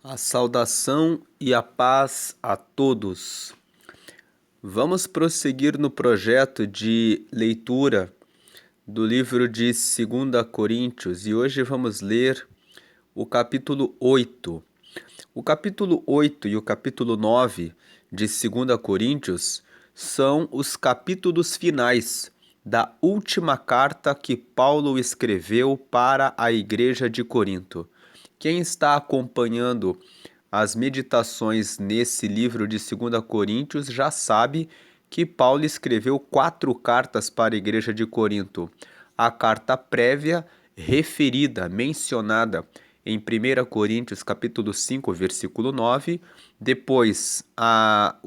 A saudação e a paz a todos. Vamos prosseguir no projeto de leitura do livro de 2 Coríntios e hoje vamos ler o capítulo 8. O capítulo 8 e o capítulo 9 de 2 Coríntios são os capítulos finais da última carta que Paulo escreveu para a igreja de Corinto. Quem está acompanhando as meditações nesse livro de 2 Coríntios já sabe que Paulo escreveu 4 cartas para a igreja de Corinto. A carta prévia, referida, mencionada em 1 Coríntios capítulo 5, versículo 9, depois a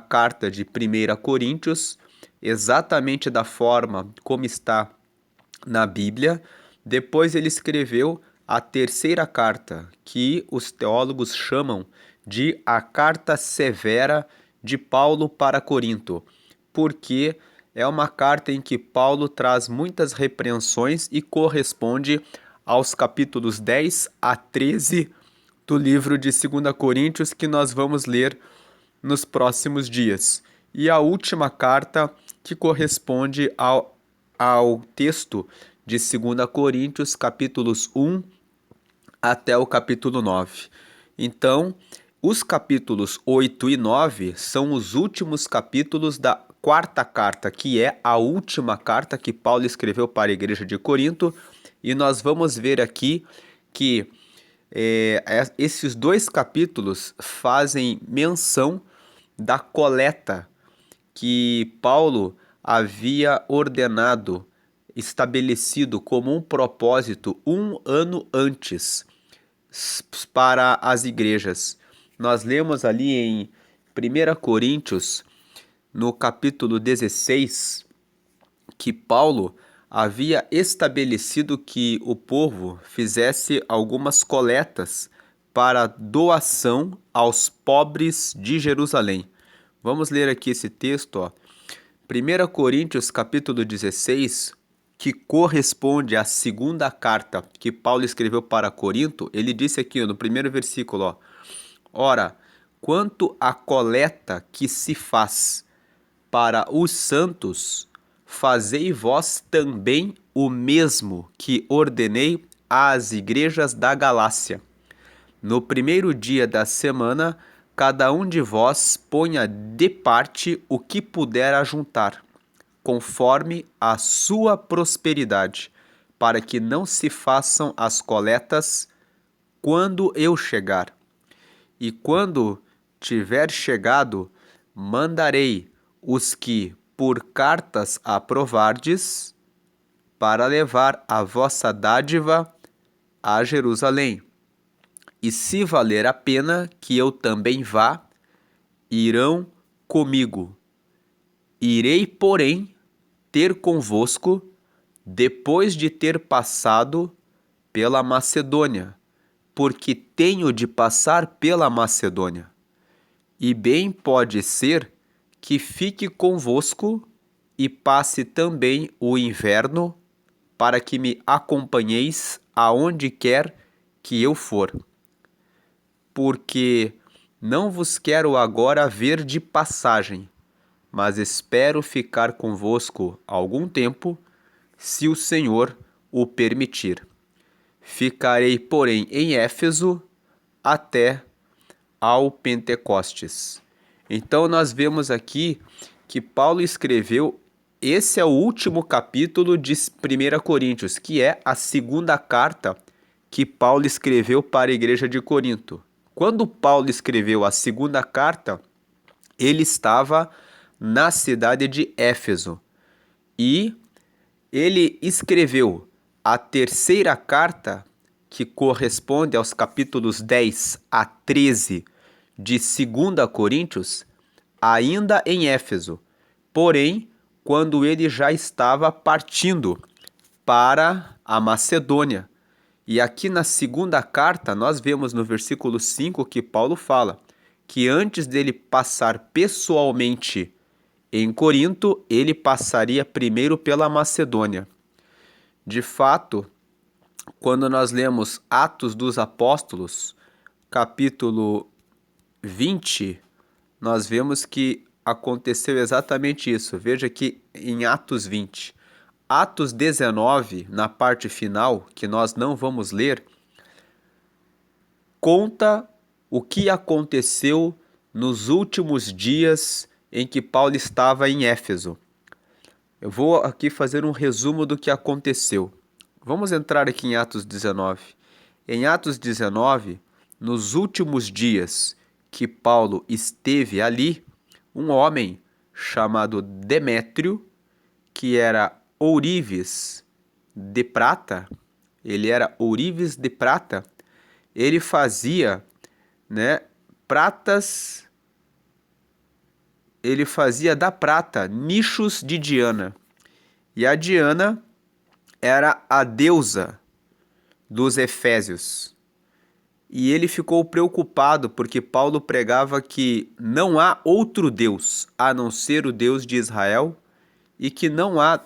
carta de 1 Coríntios, exatamente da forma como está na Bíblia. Depois ele escreveu a terceira carta, que os teólogos chamam de a carta severa de Paulo para Corinto, porque é uma carta em que Paulo traz muitas repreensões e corresponde aos capítulos 10 a 13 do livro de 2 Coríntios que nós vamos ler nos próximos dias. E a última carta que corresponde ao texto de 2 Coríntios, capítulos 1 até o capítulo 9. Então, os capítulos 8 e 9 são os últimos capítulos da quarta carta, que é a última carta que Paulo escreveu para a igreja de Corinto, e nós vamos ver aqui que esses dois capítulos fazem menção da coleta que Paulo havia ordenado, estabelecido como um propósito um ano antes para as igrejas. Nós lemos ali em 1 Coríntios, no capítulo 16, que Paulo havia estabelecido que o povo fizesse algumas coletas para doação aos pobres de Jerusalém. Vamos ler aqui esse texto, ó. 1 Coríntios capítulo 16, que corresponde à segunda carta que Paulo escreveu para Corinto. Ele disse aqui no primeiro versículo, ó: Ora, quanto à coleta que se faz para os santos, fazei vós também o mesmo que ordenei às igrejas da Galácia. No primeiro dia da semana, cada um de vós ponha de parte o que puder ajuntar, conforme a sua prosperidade, para que não se façam as coletas quando eu chegar. E quando tiver chegado, mandarei os que por cartas aprovardes, para levar a vossa dádiva a Jerusalém. E se valer a pena que eu também vá, irão comigo. Irei, porém, ter convosco, depois de ter passado pela Macedônia, porque tenho de passar pela Macedônia. E bem pode ser que fique convosco e passe também o inverno, para que me acompanheis aonde quer que eu for. Porque não vos quero agora ver de passagem, mas espero ficar convosco algum tempo, se o Senhor o permitir. Ficarei, porém, em Éfeso até ao Pentecostes. Então nós vemos aqui que Paulo escreveu, esse é o último capítulo de 1 Coríntios, que é a segunda carta que Paulo escreveu para a igreja de Corinto. Quando Paulo escreveu a segunda carta, ele estava na cidade de Éfeso e ele escreveu a terceira carta, que corresponde aos capítulos 10 a 13 de 2 Coríntios, ainda em Éfeso, porém, quando ele já estava partindo para a Macedônia. E aqui na segunda carta, nós vemos no versículo 5 que Paulo fala que antes dele passar pessoalmente em Corinto, ele passaria primeiro pela Macedônia. De fato, quando nós lemos Atos dos Apóstolos, capítulo 20, nós vemos que aconteceu exatamente isso. Veja que em Atos 20. Atos 19, na parte final, que nós não vamos ler, conta o que aconteceu nos últimos dias em que Paulo estava em Éfeso. Eu vou aqui fazer um resumo do que aconteceu. Vamos entrar aqui em Atos 19. Em Atos 19, nos últimos dias que Paulo esteve ali, um homem chamado Demétrio, que era ourives de prata, ele era ourives de prata, ele fazia, né, pratas, ele fazia da prata nichos de Diana. E a Diana era a deusa dos Efésios. E ele ficou preocupado porque Paulo pregava que não há outro Deus a não ser o Deus de Israel e que não há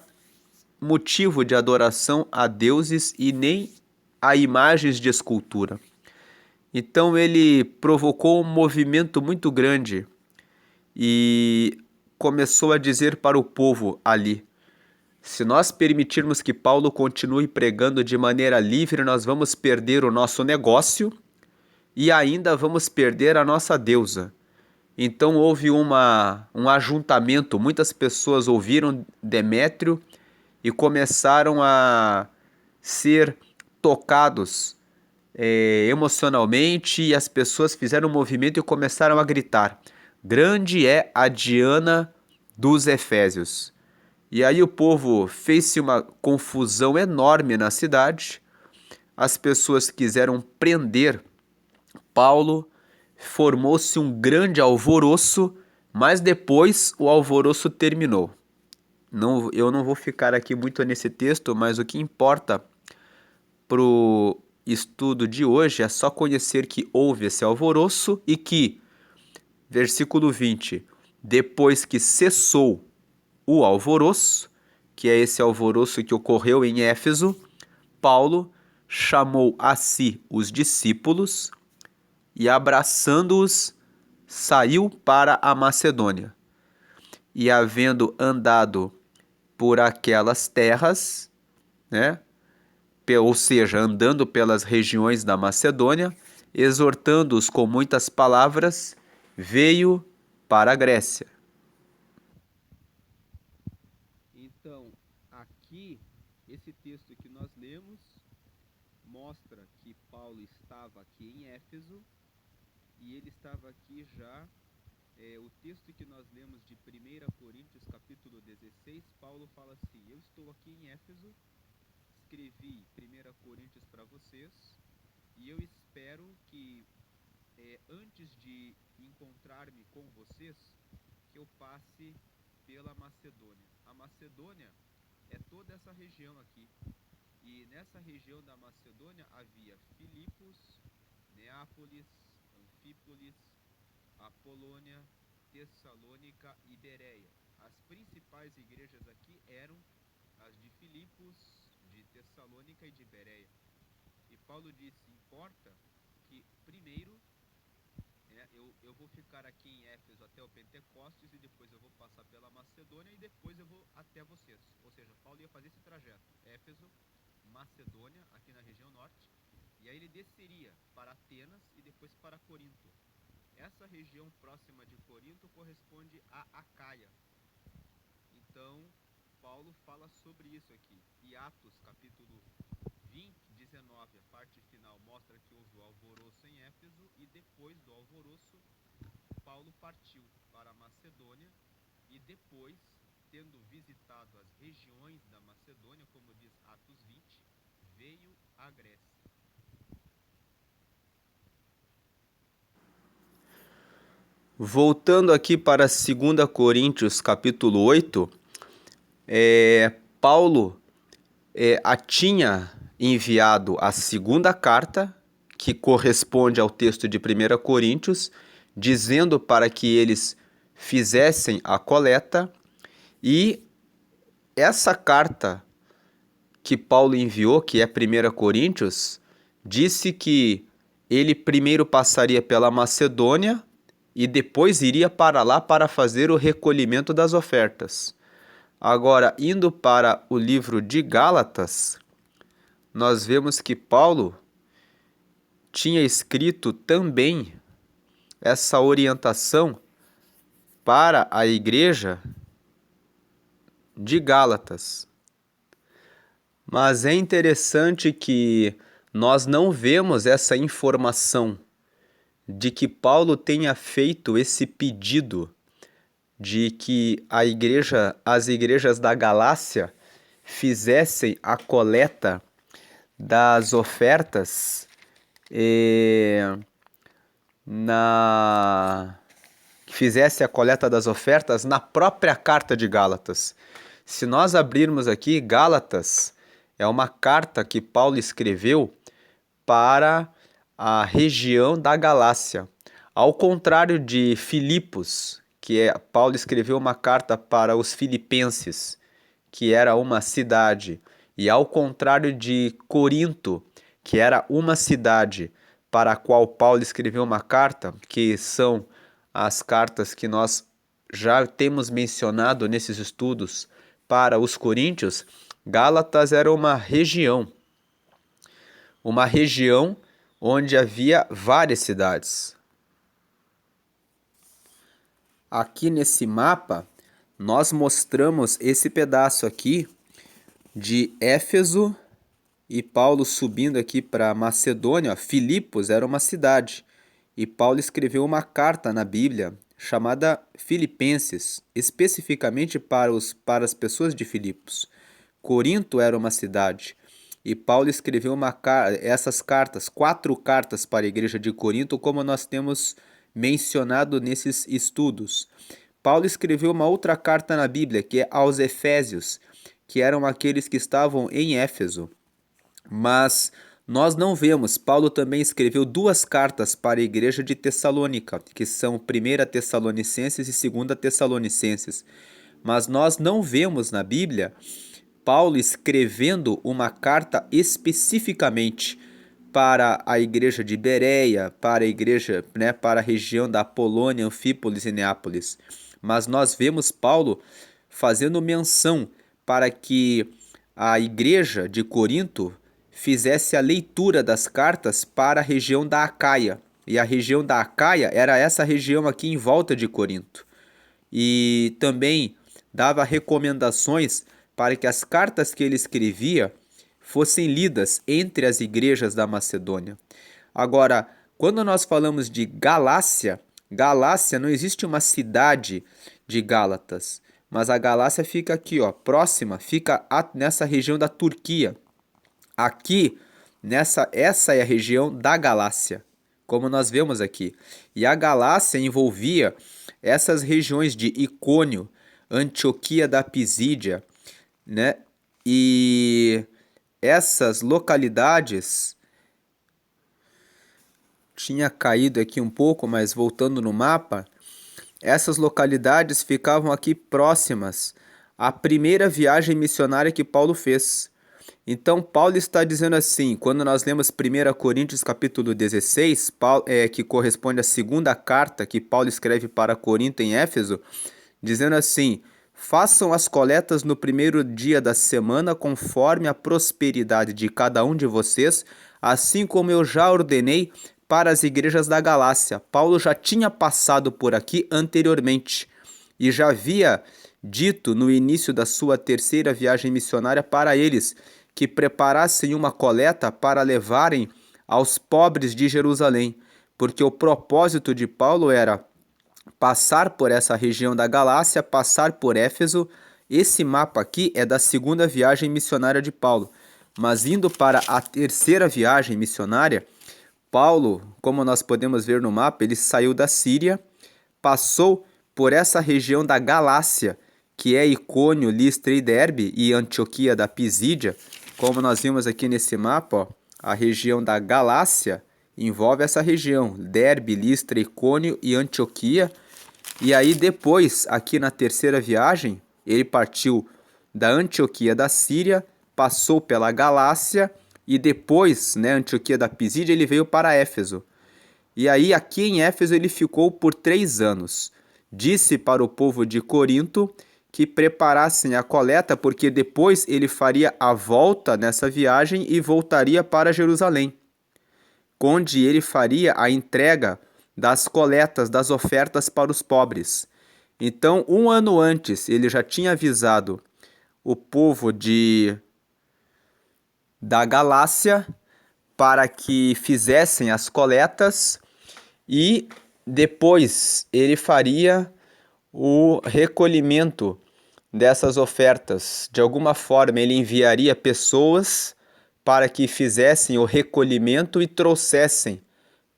motivo de adoração a deuses e nem a imagens de escultura. Então ele provocou um movimento muito grande e começou a dizer para o povo ali: se nós permitirmos que Paulo continue pregando de maneira livre, nós vamos perder o nosso negócio e ainda vamos perder a nossa deusa. Então houve um ajuntamento, muitas pessoas ouviram Demétrio e começaram a ser tocados emocionalmente, e as pessoas fizeram um movimento e começaram a gritar: grande é a Diana dos Efésios. E aí o povo fez-se uma confusão enorme na cidade, as pessoas quiseram prender Paulo, formou-se um grande alvoroço, mas depois o alvoroço terminou. Eu não vou ficar aqui muito nesse texto, mas o que importa para o estudo de hoje é só conhecer que houve esse alvoroço e que, versículo 20, depois que cessou o alvoroço, que é esse alvoroço que ocorreu em Éfeso, Paulo chamou a si os discípulos e, abraçando-os, saiu para a Macedônia. E havendo andado por aquelas terras, né, ou seja, andando pelas regiões da Macedônia, exortando-os com muitas palavras, veio para a Grécia. Então, aqui, esse texto que nós lemos mostra que Paulo estava aqui em Éfeso e ele estava aqui já. O texto que nós lemos de 1 Coríntios capítulo 16, Paulo fala assim: eu estou aqui em Éfeso, escrevi 1 Coríntios para vocês e eu espero que antes de encontrar-me com vocês, que eu passe pela Macedônia. A Macedônia é toda essa região aqui. E nessa região da Macedônia havia Filipos, Neápolis, Anfípolis, Apolônia, Tessalônica e Bereia. As principais igrejas aqui eram as de Filipos, de Tessalônica e de Bereia. E Paulo disse: importa que primeiro eu vou ficar aqui em Éfeso até o Pentecostes e depois eu vou passar pela Macedônia e depois eu vou até vocês. Ou seja, Paulo ia fazer esse trajeto: Éfeso, Macedônia, aqui na região norte, e aí ele desceria para Atenas e depois para Corinto. Essa região próxima de Corinto corresponde a Acaia. Então, Paulo fala sobre isso aqui. E Atos, capítulo 20, 19, a parte final, mostra que houve o alvoroço em Éfeso e depois do alvoroço, Paulo partiu para a Macedônia e depois, tendo visitado as regiões da Macedônia, como diz Atos 20, veio à Grécia. Voltando aqui para 2 Coríntios capítulo 8, Paulo tinha enviado a segunda carta, que corresponde ao texto de 1 Coríntios, dizendo para que eles fizessem a coleta, e essa carta que Paulo enviou, que é 1 Coríntios, disse que ele primeiro passaria pela Macedônia e depois iria para lá para fazer o recolhimento das ofertas. Agora, indo para o livro de Gálatas, nós vemos que Paulo tinha escrito também essa orientação para a igreja de Gálatas. Mas é interessante que nós não vemos essa informação de que Paulo tenha feito esse pedido de que as igrejas da Galácia fizessem a coleta das ofertas na própria carta de Gálatas. Se nós abrirmos aqui, Gálatas é uma carta que Paulo escreveu para a região da Galácia. Ao contrário de Filipos, Paulo escreveu uma carta para os filipenses, que era uma cidade. E ao contrário de Corinto, que era uma cidade para a qual Paulo escreveu uma carta, que são as cartas que nós já temos mencionado nesses estudos para os coríntios, Gálatas era uma região onde havia várias cidades. Aqui nesse mapa, nós mostramos esse pedaço aqui de Éfeso e Paulo subindo aqui para Macedônia. Filipos era uma cidade e Paulo escreveu uma carta na Bíblia chamada Filipenses, especificamente para as pessoas de Filipos. Corinto era uma cidade e Paulo escreveu essas cartas, 4 cartas para a igreja de Corinto, como nós temos mencionado nesses estudos. Paulo escreveu uma outra carta na Bíblia, que é aos Efésios, que eram aqueles que estavam em Éfeso. Mas nós não vemos. Paulo também escreveu 2 cartas para a igreja de Tessalônica, que são 1 Tessalonicenses e 2 Tessalonicenses. Mas nós não vemos na Bíblia Paulo escrevendo uma carta especificamente para a igreja de Bereia, para a região da Polônia, Anfípolis e Neápolis. Mas nós vemos Paulo fazendo menção para que a igreja de Corinto fizesse a leitura das cartas para a região da Acaia. E a região da Acaia era essa região aqui em volta de Corinto. E também dava recomendações para que as cartas que ele escrevia fossem lidas entre as igrejas da Macedônia. Agora, quando nós falamos de Galácia, não existe uma cidade de Gálatas, mas a Galácia fica aqui, próxima, fica nessa região da Turquia. Aqui, essa é a região da Galácia, como nós vemos aqui. E a Galácia envolvia essas regiões de Icônio, Antioquia da Pisídia, né? E essas localidades, tinha caído aqui um pouco, mas voltando no mapa, essas localidades ficavam aqui próximas à primeira viagem missionária que Paulo fez. Então Paulo está dizendo assim, quando nós lemos 1 Coríntios capítulo 16, que corresponde à segunda carta que Paulo escreve para Corinto em Éfeso, dizendo assim: façam as coletas no primeiro dia da semana conforme a prosperidade de cada um de vocês, assim como eu já ordenei para as igrejas da Galácia. Paulo já tinha passado por aqui anteriormente e já havia dito no início da sua terceira viagem missionária para eles que preparassem uma coleta para levarem aos pobres de Jerusalém, porque o propósito de Paulo era passar por essa região da Galácia, passar por Éfeso. Esse mapa aqui é da segunda viagem missionária de Paulo. Mas indo para a terceira viagem missionária, Paulo, como nós podemos ver no mapa, ele saiu da Síria, passou por essa região da Galácia, que é Icônio, Listra e Derbe, e Antioquia da Pisídia. Como nós vimos aqui nesse mapa, a região da Galácia envolve essa região, Derbe, Listra, Icônio e Antioquia. E aí depois, aqui na terceira viagem, ele partiu da Antioquia da Síria, passou pela Galácia e depois, né, Antioquia da Pisídia, ele veio para Éfeso. E aí, aqui em Éfeso, ele ficou por 3 anos. Disse para o povo de Corinto que preparassem a coleta, porque depois ele faria a volta nessa viagem e voltaria para Jerusalém, onde ele faria a entrega das coletas, das ofertas para os pobres. Então, um ano antes, ele já tinha avisado o povo da Galácia para que fizessem as coletas e depois ele faria o recolhimento dessas ofertas. De alguma forma, ele enviaria pessoas para que fizessem o recolhimento e trouxessem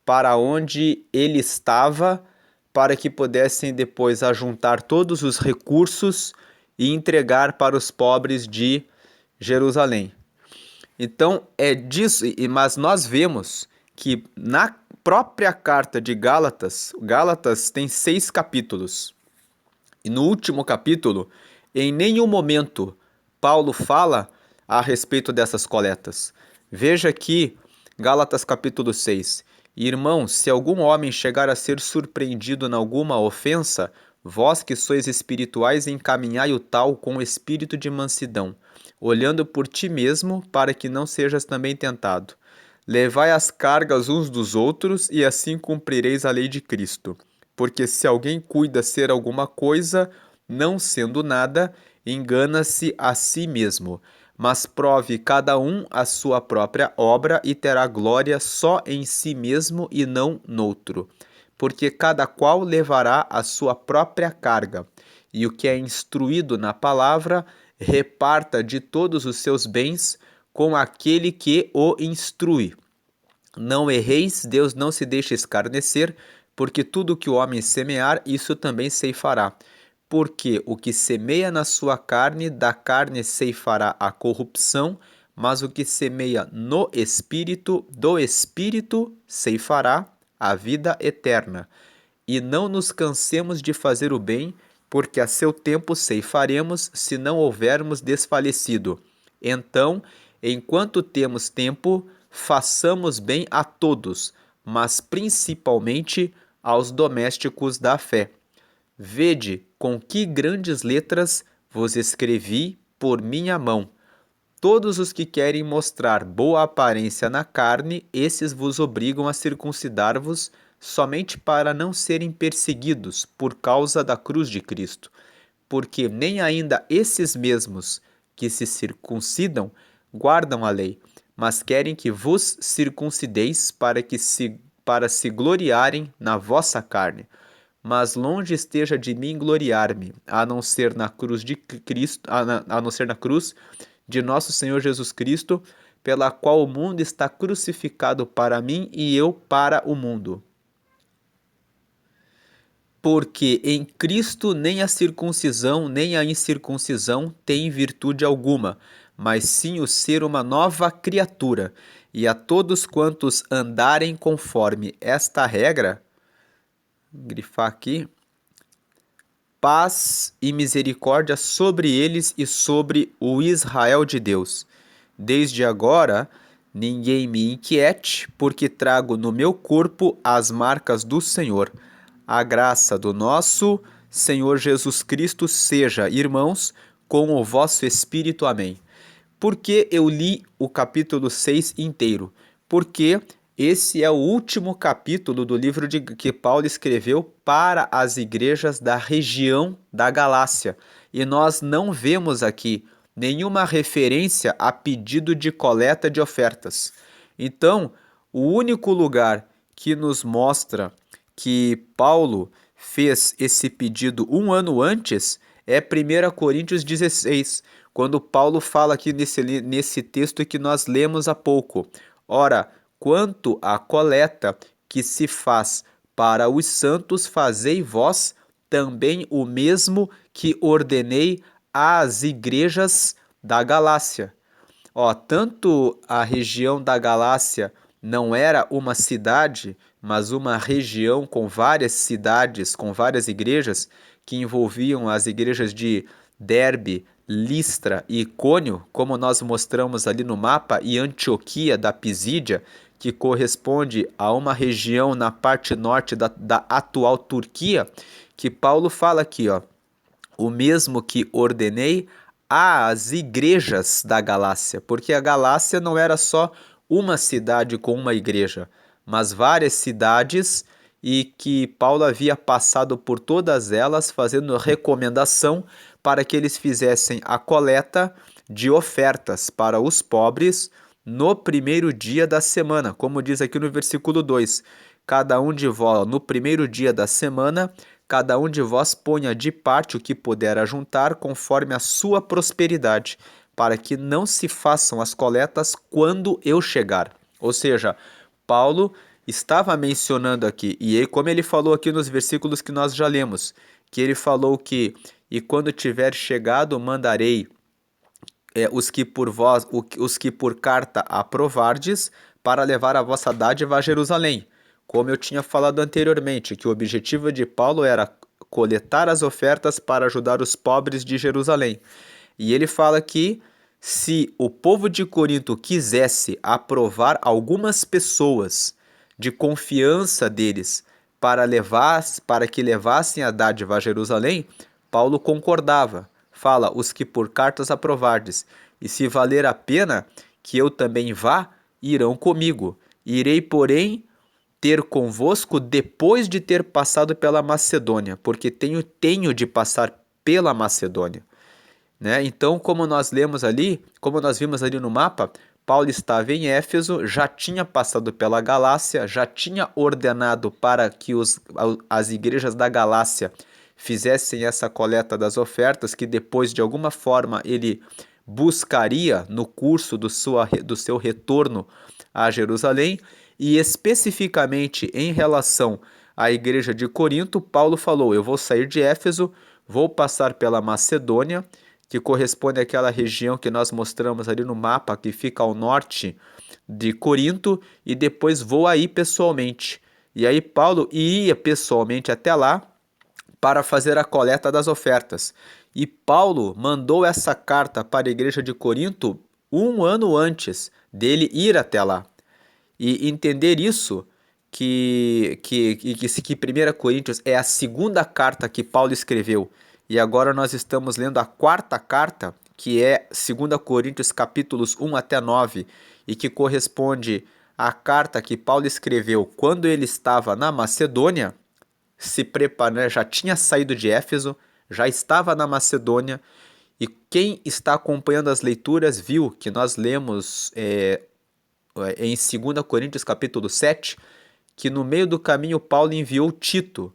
para onde ele estava, para que pudessem depois ajuntar todos os recursos e entregar para os pobres de Jerusalém. Então é disso, mas nós vemos que na própria carta de Gálatas, Gálatas tem 6 capítulos. E no último capítulo, em nenhum momento Paulo fala a respeito dessas coletas. Veja aqui, Gálatas capítulo 6. Irmãos, se algum homem chegar a ser surpreendido em alguma ofensa, vós que sois espirituais, encaminhai o tal com espírito de mansidão, olhando por ti mesmo, para que não sejas também tentado. Levai as cargas uns dos outros, e assim cumprireis a lei de Cristo. Porque se alguém cuida ser alguma coisa, não sendo nada, engana-se a si mesmo. Mas prove cada um a sua própria obra e terá glória só em si mesmo e não noutro. Porque cada qual levará a sua própria carga. E o que é instruído na palavra, reparta de todos os seus bens com aquele que o instrui. Não erreis, Deus não se deixa escarnecer, porque tudo que o homem semear, isso também ceifará. Porque o que semeia na sua carne, da carne ceifará a corrupção, mas o que semeia no Espírito, do Espírito ceifará a vida eterna. E não nos cansemos de fazer o bem, porque a seu tempo ceifaremos, se não houvermos desfalecido. Então, enquanto temos tempo, façamos bem a todos, mas principalmente aos domésticos da fé. Vede com que grandes letras vos escrevi por minha mão. Todos os que querem mostrar boa aparência na carne, esses vos obrigam a circuncidar-vos somente para não serem perseguidos por causa da cruz de Cristo. Porque nem ainda esses mesmos que se circuncidam guardam a lei, mas querem que vos circuncideis para se gloriarem na vossa carne. Mas longe esteja de mim gloriar-me, a não ser na cruz de Cristo, a não ser na cruz de nosso Senhor Jesus Cristo, pela qual o mundo está crucificado para mim e eu para o mundo. Porque em Cristo nem a circuncisão nem a incircuncisão tem virtude alguma, mas sim o ser uma nova criatura. E a todos quantos andarem conforme esta regra, grifar aqui, paz e misericórdia sobre eles e sobre o Israel de Deus. Desde agora, ninguém me inquiete, porque trago no meu corpo as marcas do Senhor. A graça do nosso Senhor Jesus Cristo seja, irmãos, com o vosso espírito. Amém. Por que eu li o capítulo 6 inteiro? Porque esse é o último capítulo do livro que Paulo escreveu para as igrejas da região da Galácia. E nós não vemos aqui nenhuma referência a pedido de coleta de ofertas. Então, o único lugar que nos mostra que Paulo fez esse pedido um ano antes é 1 Coríntios 16, quando Paulo fala aqui nesse texto que nós lemos há pouco. Ora, quanto à coleta que se faz para os santos, fazei vós também o mesmo que ordenei às igrejas da Galácia. Tanto a região da Galácia não era uma cidade, mas uma região com várias cidades, com várias igrejas, que envolviam as igrejas de Derbe, Listra e Icônio, como nós mostramos ali no mapa, e Antioquia da Pisídia, que corresponde a uma região na parte norte da atual Turquia, que Paulo fala aqui, ó, o mesmo que ordenei às igrejas da Galácia, porque a Galácia não era só uma cidade com uma igreja, mas várias cidades, e que Paulo havia passado por todas elas, fazendo recomendação para que eles fizessem a coleta de ofertas para os pobres no primeiro dia da semana, como diz aqui no versículo 2: cada um de vós, no primeiro dia da semana, cada um de vós ponha de parte o que puder ajuntar, conforme a sua prosperidade, para que não se façam as coletas quando eu chegar. Ou seja, Paulo estava mencionando aqui, e como ele falou aqui nos versículos que nós já lemos, que ele falou que, e quando tiver chegado, mandarei os que por vós, os que por carta aprovardes, para levar a vossa dádiva a Jerusalém. Como eu tinha falado anteriormente, que o objetivo de Paulo era coletar as ofertas para ajudar os pobres de Jerusalém. E ele fala que se o povo de Corinto quisesse aprovar algumas pessoas de confiança deles para que levassem a dádiva a Jerusalém, Paulo concordava. Fala, os que por cartas aprovardes, e se valer a pena que eu também vá, irão comigo. Irei, porém, ter convosco depois de ter passado pela Macedônia, porque tenho de passar pela Macedônia. Né? Então, como nós lemos ali, como nós vimos ali no mapa, Paulo estava em Éfeso, já tinha passado pela Galácia, já tinha ordenado para que as igrejas da Galácia fizessem essa coleta das ofertas, que depois, de alguma forma, ele buscaria no curso do seu retorno a Jerusalém. E especificamente em relação à igreja de Corinto, Paulo falou: eu vou sair de Éfeso, vou passar pela Macedônia, que corresponde àquela região que nós mostramos ali no mapa, que fica ao norte de Corinto, e depois vou aí pessoalmente. E aí Paulo ia pessoalmente até lá para fazer a coleta das ofertas. E Paulo mandou essa carta para a igreja de Corinto um ano antes dele ir até lá. E entender isso, que 1 Coríntios é a segunda carta que Paulo escreveu, e agora nós estamos lendo a quarta carta, que é 2 Coríntios capítulos 1 até 9, e que corresponde à carta que Paulo escreveu quando ele estava na Macedônia, se preparando, já tinha saído de Éfeso, já estava na Macedônia, e quem está acompanhando as leituras viu que nós lemos em 2 Coríntios capítulo 7, que no meio do caminho Paulo enviou Tito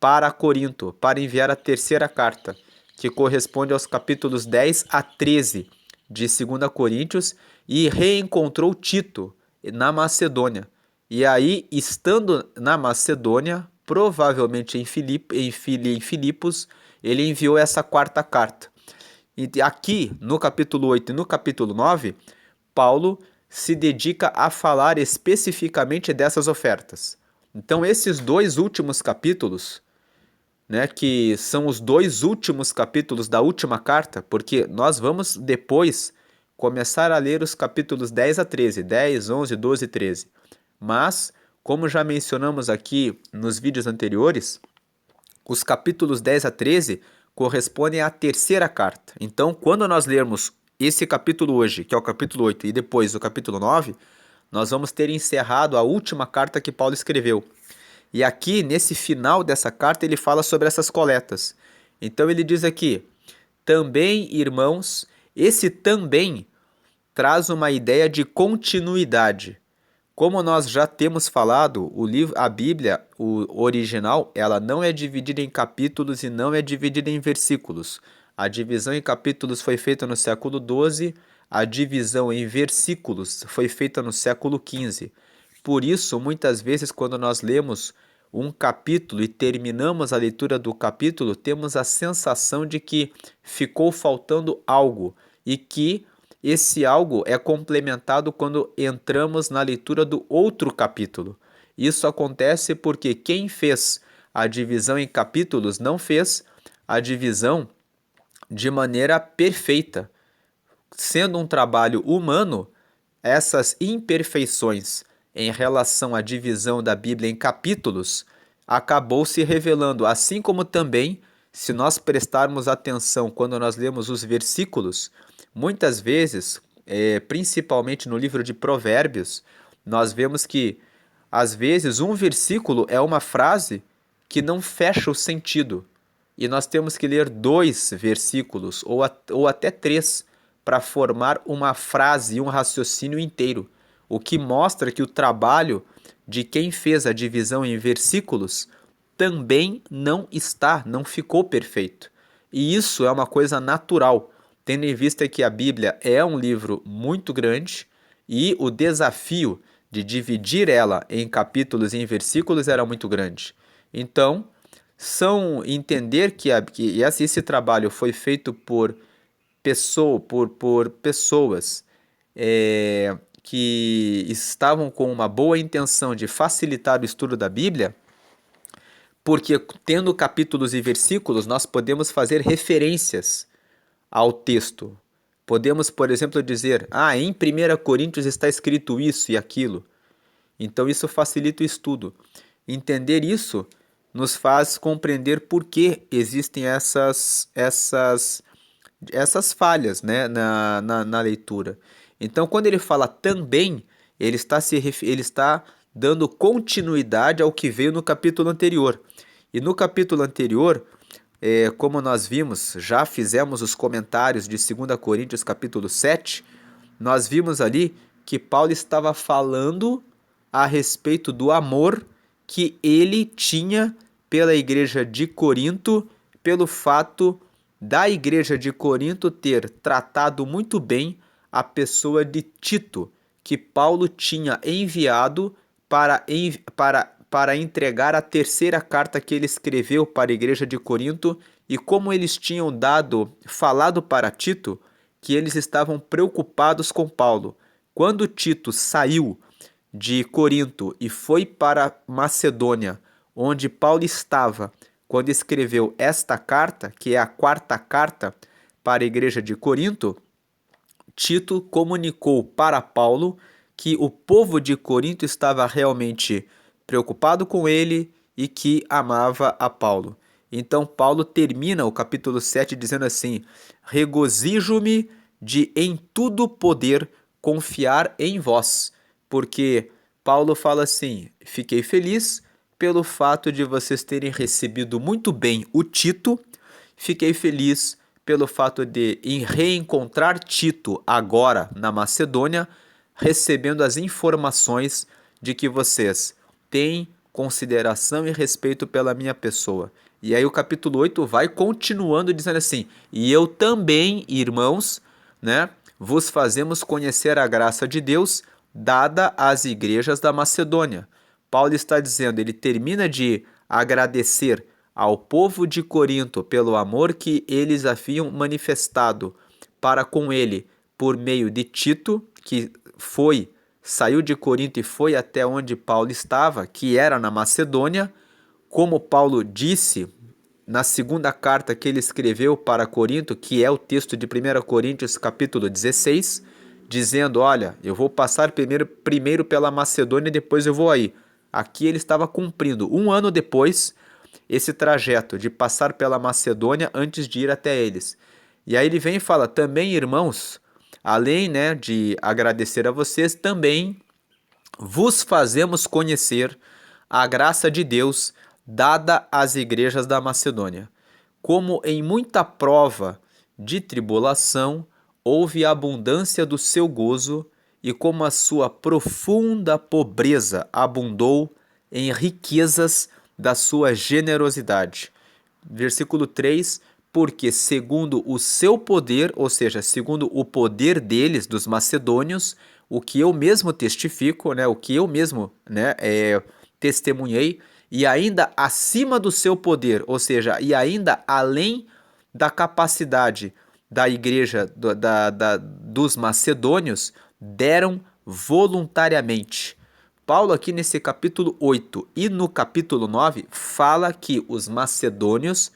para Corinto, para enviar a terceira carta, que corresponde aos capítulos 10 a 13 de 2 Coríntios, e reencontrou Tito na Macedônia. E aí, estando na Macedônia, provavelmente em Filipos, ele enviou essa quarta carta. E aqui, no capítulo 8 e no capítulo 9, Paulo se dedica a falar especificamente dessas ofertas. Então, esses dois últimos capítulos, né, que são os dois últimos capítulos da última carta, porque nós vamos depois começar a ler os capítulos 10 a 13, 10, 11, 12 e 13. Mas, como já mencionamos aqui nos vídeos anteriores, os capítulos 10 a 13 correspondem à terceira carta. Então, quando nós lermos esse capítulo hoje, que é o capítulo 8, e depois o capítulo 9, nós vamos ter encerrado a última carta que Paulo escreveu. E aqui, nesse final dessa carta, ele fala sobre essas coletas. Então ele diz aqui: também, irmãos, esse também traz uma ideia de continuidade. Como nós já temos falado, a Bíblia, o original, ela não é dividida em capítulos e não é dividida em versículos. A divisão em capítulos foi feita no século XII, a divisão em versículos foi feita no século XV. Por isso, muitas vezes, quando nós lemos um capítulo e terminamos a leitura do capítulo, temos a sensação de que ficou faltando algo, e que esse algo é complementado quando entramos na leitura do outro capítulo. Isso acontece porque quem fez a divisão em capítulos não fez a divisão de maneira perfeita. Sendo um trabalho humano, essas imperfeições em relação à divisão da Bíblia em capítulos acabou se revelando, assim como também, se nós prestarmos atenção quando nós lemos os versículos, muitas vezes, principalmente no livro de Provérbios, nós vemos que às vezes um versículo é uma frase que não fecha o sentido. E nós temos que ler 2 versículos ou até 3 para formar uma frase e um raciocínio inteiro, o que mostra que o trabalho de quem fez a divisão em versículos também não ficou perfeito. E isso é uma coisa natural, tendo em vista que a Bíblia é um livro muito grande e o desafio de dividir ela em capítulos e em versículos era muito grande. Então, entender que esse trabalho foi feito por pessoas que estavam com uma boa intenção de facilitar o estudo da Bíblia, porque tendo capítulos e versículos, nós podemos fazer referências ao texto. Podemos, por exemplo, dizer, em 1 Coríntios está escrito isso e aquilo. Então isso facilita o estudo. Entender isso nos faz compreender por que existem essas falhas, né, na leitura. Então, quando ele fala também, ele está dando continuidade ao que veio no capítulo anterior. E no capítulo anterior, como nós vimos, já fizemos os comentários de 2 Coríntios capítulo 7, nós vimos ali que Paulo estava falando a respeito do amor que ele tinha pela igreja de Corinto, pelo fato da igreja de Corinto ter tratado muito bem a pessoa de Tito, que Paulo tinha enviado para entregar a terceira carta que ele escreveu para a igreja de Corinto, e como eles tinham falado para Tito que eles estavam preocupados com Paulo. Quando Tito saiu de Corinto e foi para Macedônia, onde Paulo estava, quando escreveu esta carta, que é a quarta carta para a igreja de Corinto, Tito comunicou para Paulo que o povo de Corinto estava realmente preocupado com ele e que amava a Paulo. Então Paulo termina o capítulo 7 dizendo assim: regozijo-me de em tudo poder confiar em vós, porque Paulo fala assim: fiquei feliz pelo fato de vocês terem recebido muito bem o Tito, fiquei feliz pelo fato de reencontrar Tito agora na Macedônia, recebendo as informações de que vocês têm consideração e respeito pela minha pessoa. E aí o capítulo 8 vai continuando dizendo assim: e eu também, irmãos, né, vos fazemos conhecer a graça de Deus dada às igrejas da Macedônia. Paulo está dizendo, ele termina de agradecer ao povo de Corinto pelo amor que eles haviam manifestado para com ele por meio de Tito, que saiu de Corinto e foi até onde Paulo estava, que era na Macedônia, como Paulo disse na segunda carta que ele escreveu para Corinto, que é o texto de 1 Coríntios capítulo 16, dizendo, olha, eu vou passar primeiro pela Macedônia e depois eu vou aí. Aqui ele estava cumprindo, 1 ano depois, esse trajeto de passar pela Macedônia antes de ir até eles. E aí ele vem e fala, também irmãos, além, né, de agradecer a vocês, também vos fazemos conhecer a graça de Deus dada às igrejas da Macedônia. Como em muita prova de tribulação houve abundância do seu gozo, e como a sua profunda pobreza abundou em riquezas da sua generosidade. Versículo 3, porque segundo o seu poder, ou seja, segundo o poder deles, dos macedônios, o que eu mesmo testifico, né, o que eu mesmo, né, testemunhei, e ainda acima do seu poder, ou seja, e ainda além da capacidade da igreja dos macedônios, deram voluntariamente. Paulo aqui nesse capítulo 8 e no capítulo 9 fala que os macedônios,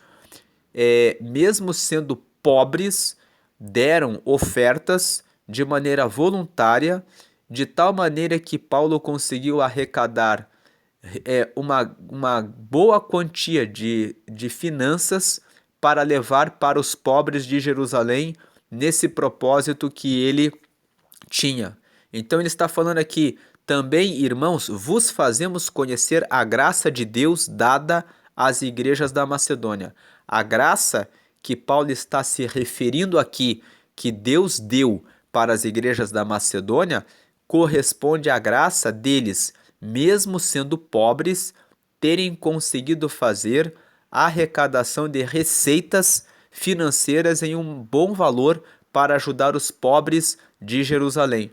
mesmo sendo pobres deram ofertas de maneira voluntária, de tal maneira que Paulo conseguiu arrecadar uma boa quantia de finanças para levar para os pobres de Jerusalém nesse propósito que ele tinha. Então ele está falando aqui, também, irmãos, vos fazemos conhecer a graça de Deus dada às igrejas da Macedônia. A graça que Paulo está se referindo aqui, que Deus deu para as igrejas da Macedônia, corresponde à graça deles, mesmo sendo pobres, terem conseguido fazer a arrecadação de receitas financeiras em um bom valor para ajudar os pobres de Jerusalém.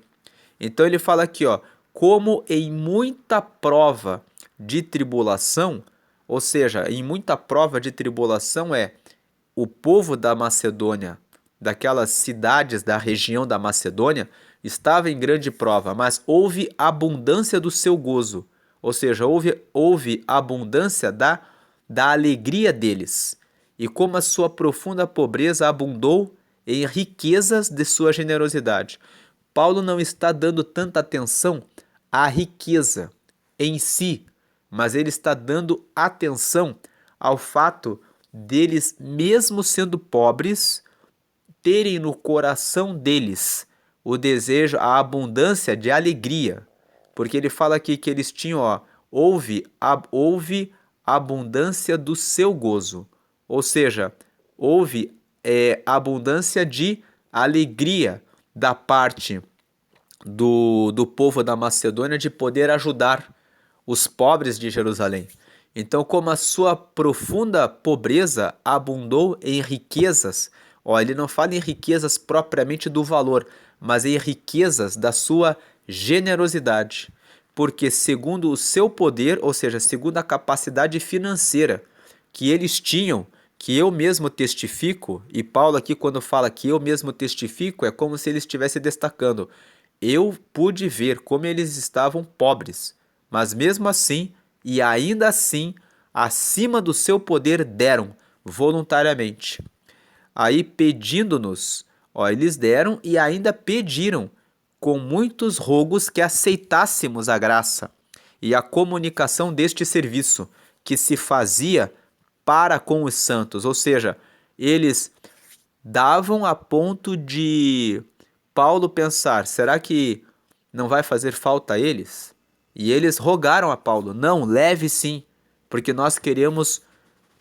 Então ele fala aqui, ó, como em muita prova de tribulação, ou seja, em muita prova de tribulação o povo da Macedônia, daquelas cidades da região da Macedônia, estava em grande prova, mas houve abundância do seu gozo, ou seja, houve abundância da alegria deles, e como a sua profunda pobreza abundou em riquezas de sua generosidade. Paulo não está dando tanta atenção à riqueza em si, mas ele está dando atenção ao fato deles, mesmo sendo pobres, terem no coração deles o desejo, a abundância de alegria. Porque ele fala aqui que eles tinham, ó, houve abundância do seu gozo. Ou seja, houve abundância de alegria da parte do povo da Macedônia de poder ajudar os pobres de Jerusalém. Então, como a sua profunda pobreza abundou em riquezas, ó, ele não fala em riquezas propriamente do valor, mas em riquezas da sua generosidade. Porque segundo o seu poder, ou seja, segundo a capacidade financeira que eles tinham, que eu mesmo testifico, e Paulo aqui quando fala que eu mesmo testifico, é como se ele estivesse destacando. Eu pude ver como eles estavam pobres, mas mesmo assim, e ainda assim, acima do seu poder deram voluntariamente. Aí pedindo-nos, ó, eles deram e ainda pediram com muitos rogos que aceitássemos a graça e a comunicação deste serviço que se fazia para com os santos, ou seja, eles davam a ponto de Paulo pensar, será que não vai fazer falta a eles? E eles rogaram a Paulo, não, leve sim, porque nós queremos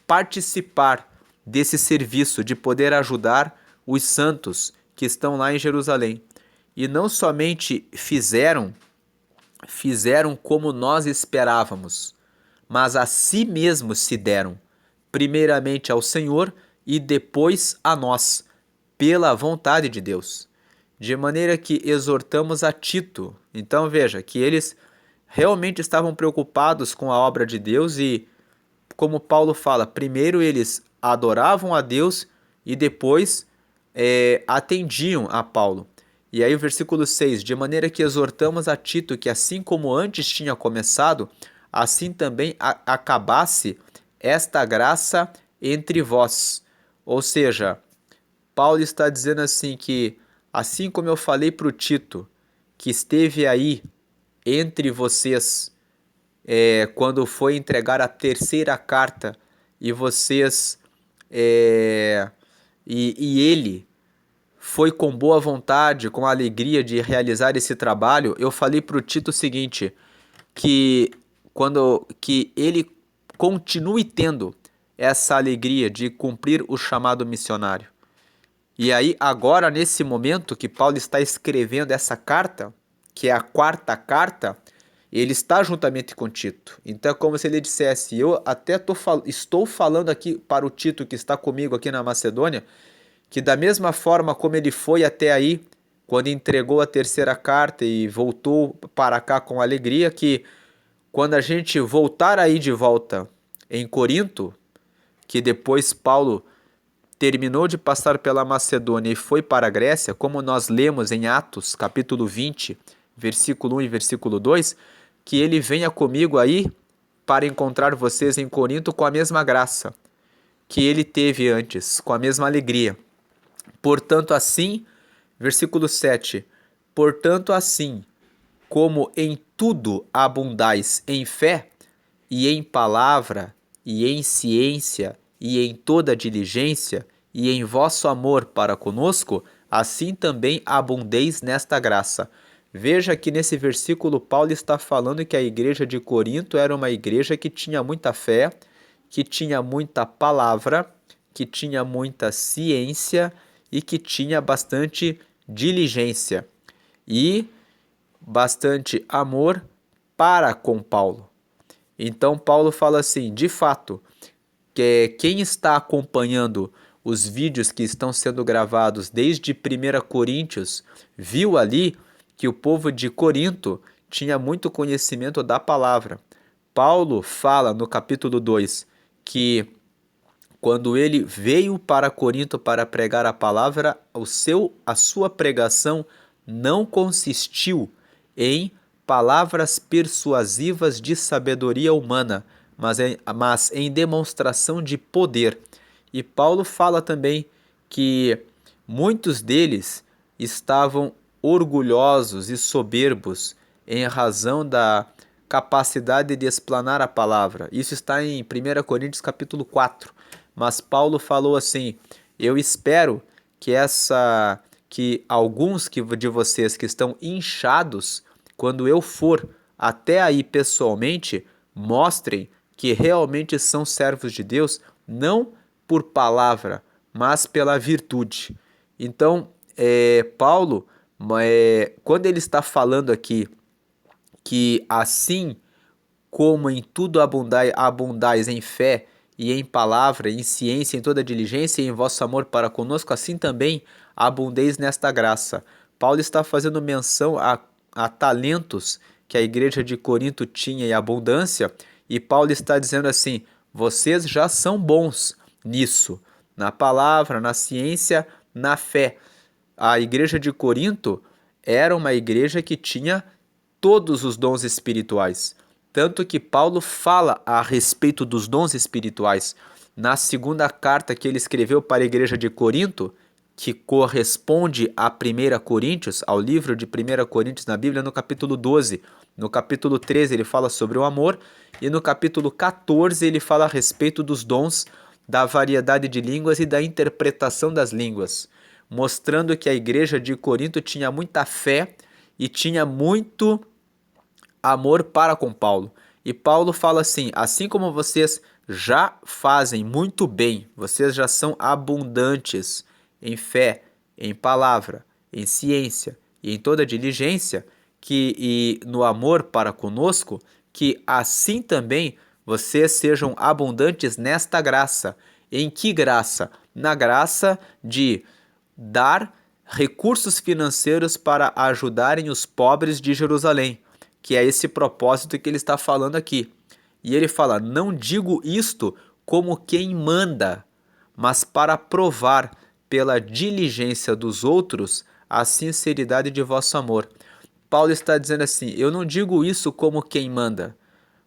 participar desse serviço de poder ajudar os santos que estão lá em Jerusalém. E não somente fizeram como nós esperávamos, mas a si mesmos se deram, primeiramente ao Senhor e depois a nós, pela vontade de Deus. De maneira que exortamos a Tito. Então veja que eles realmente estavam preocupados com a obra de Deus e, como Paulo fala, primeiro eles adoravam a Deus e depois atendiam a Paulo. E aí o versículo 6, de maneira que exortamos a Tito que assim como antes tinha começado, assim também acabasse esta graça entre vós. Ou seja, Paulo está dizendo assim que, assim como eu falei para o Tito, que esteve aí entre vocês quando foi entregar a terceira carta e vocês e ele foi com boa vontade, com alegria de realizar esse trabalho, eu falei para o Tito o seguinte, que ele continue tendo essa alegria de cumprir o chamado missionário. E aí agora nesse momento que Paulo está escrevendo essa carta, que é a quarta carta, ele está juntamente com Tito. Então é como se ele dissesse, eu até estou falando aqui para o Tito que está comigo aqui na Macedônia, que da mesma forma como ele foi até aí, quando entregou a terceira carta e voltou para cá com alegria, que quando a gente voltar aí de volta em Corinto, que depois Paulo terminou de passar pela Macedônia e foi para a Grécia, como nós lemos em Atos, capítulo 20, versículo 1 e versículo 2, que ele venha comigo aí para encontrar vocês em Corinto com a mesma graça que ele teve antes, com a mesma alegria. Portanto, assim, versículo 7, portanto, assim, como em tudo abundais em fé, e em palavra, e em ciência, e em toda diligência, e em vosso amor para conosco, assim também abundeis nesta graça. Veja que nesse versículo Paulo está falando que a igreja de Corinto era uma igreja que tinha muita fé, que tinha muita palavra, que tinha muita ciência e que tinha bastante diligência e bastante amor para com Paulo. Então Paulo fala assim, de fato, que quem está acompanhando os vídeos que estão sendo gravados desde 1 Coríntios, viu ali que o povo de Corinto tinha muito conhecimento da palavra. Paulo fala no capítulo 2 que quando ele veio para Corinto para pregar a palavra, a sua pregação não consistiu em palavras persuasivas de sabedoria humana, mas em demonstração de poder. E Paulo fala também que muitos deles estavam orgulhosos e soberbos em razão da capacidade de explanar a palavra. Isso está em 1 Coríntios capítulo 4. Mas Paulo falou assim: eu espero que alguns de vocês que estão inchados, quando eu for até aí pessoalmente, mostrem que realmente são servos de Deus, não por palavra, mas pela virtude. Então, Paulo, quando ele está falando aqui que assim como em tudo abundais em fé e em palavra, em ciência, em toda diligência e em vosso amor para conosco, assim também abundeis nesta graça. Paulo está fazendo menção a talentos que a igreja de Corinto tinha em abundância, e Paulo está dizendo assim: vocês já são bons nisso, na palavra, na ciência, na fé. A igreja de Corinto era uma igreja que tinha todos os dons espirituais. Tanto que Paulo fala a respeito dos dons espirituais na segunda carta que ele escreveu para a igreja de Corinto, que corresponde a 1 Coríntios, ao livro de 1 Coríntios na Bíblia, no capítulo 12. No capítulo 13 ele fala sobre o amor e no capítulo 14 ele fala a respeito dos dons, da variedade de línguas e da interpretação das línguas, mostrando que a igreja de Corinto tinha muita fé e tinha muito amor para com Paulo. E Paulo fala assim: assim como vocês já fazem muito bem, vocês já são abundantes em fé, em palavra, em ciência e em toda diligência, e no amor para conosco, que assim também vocês sejam abundantes nesta graça. Em que graça? Na graça de dar recursos financeiros para ajudarem os pobres de Jerusalém, que é esse propósito que ele está falando aqui. E ele fala: não digo isto como quem manda, mas para provar pela diligência dos outros a sinceridade de vosso amor. Paulo está dizendo assim: eu não digo isso como quem manda,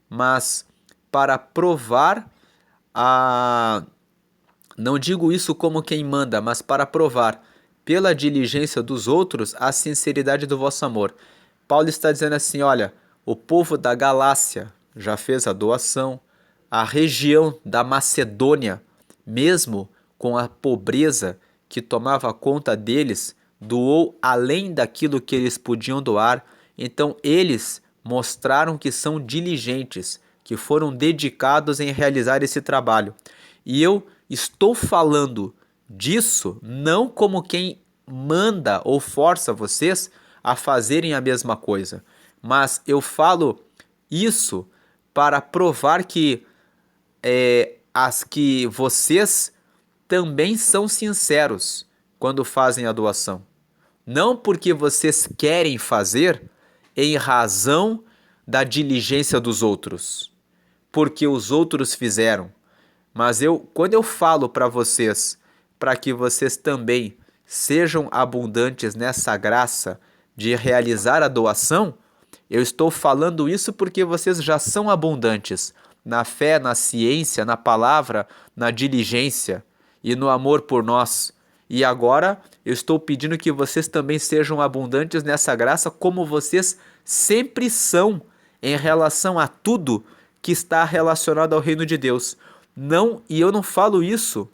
mas para provar a não digo isso como quem manda, mas para provar pela diligência dos outros a sinceridade do vosso amor. Paulo está dizendo assim: olha, o povo da Galácia já fez a doação, a região da Macedônia, mesmo com a pobreza que tomava conta deles, doou além daquilo que eles podiam doar. Então eles mostraram que são diligentes, que foram dedicados em realizar esse trabalho. E eu estou falando disso não como quem manda ou força vocês a fazerem a mesma coisa, mas eu falo isso para provar que que vocês também são sinceros quando fazem a doação. Não porque vocês querem fazer em razão da diligência dos outros, porque os outros fizeram. Mas quando eu falo para vocês, para que vocês também sejam abundantes nessa graça de realizar a doação, eu estou falando isso porque vocês já são abundantes na fé, na ciência, na palavra, na diligência e no amor por nós. E agora eu estou pedindo que vocês também sejam abundantes nessa graça, como vocês sempre são em relação a tudo que está relacionado ao reino de Deus. Não, e eu não falo isso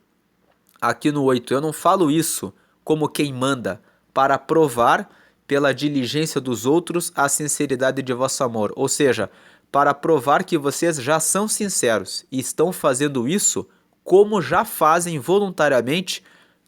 aqui no 8, eu não falo isso como quem manda, para provar pela diligência dos outros a sinceridade de vosso amor. Ou seja, para provar que vocês já são sinceros e estão fazendo isso como já fazem voluntariamente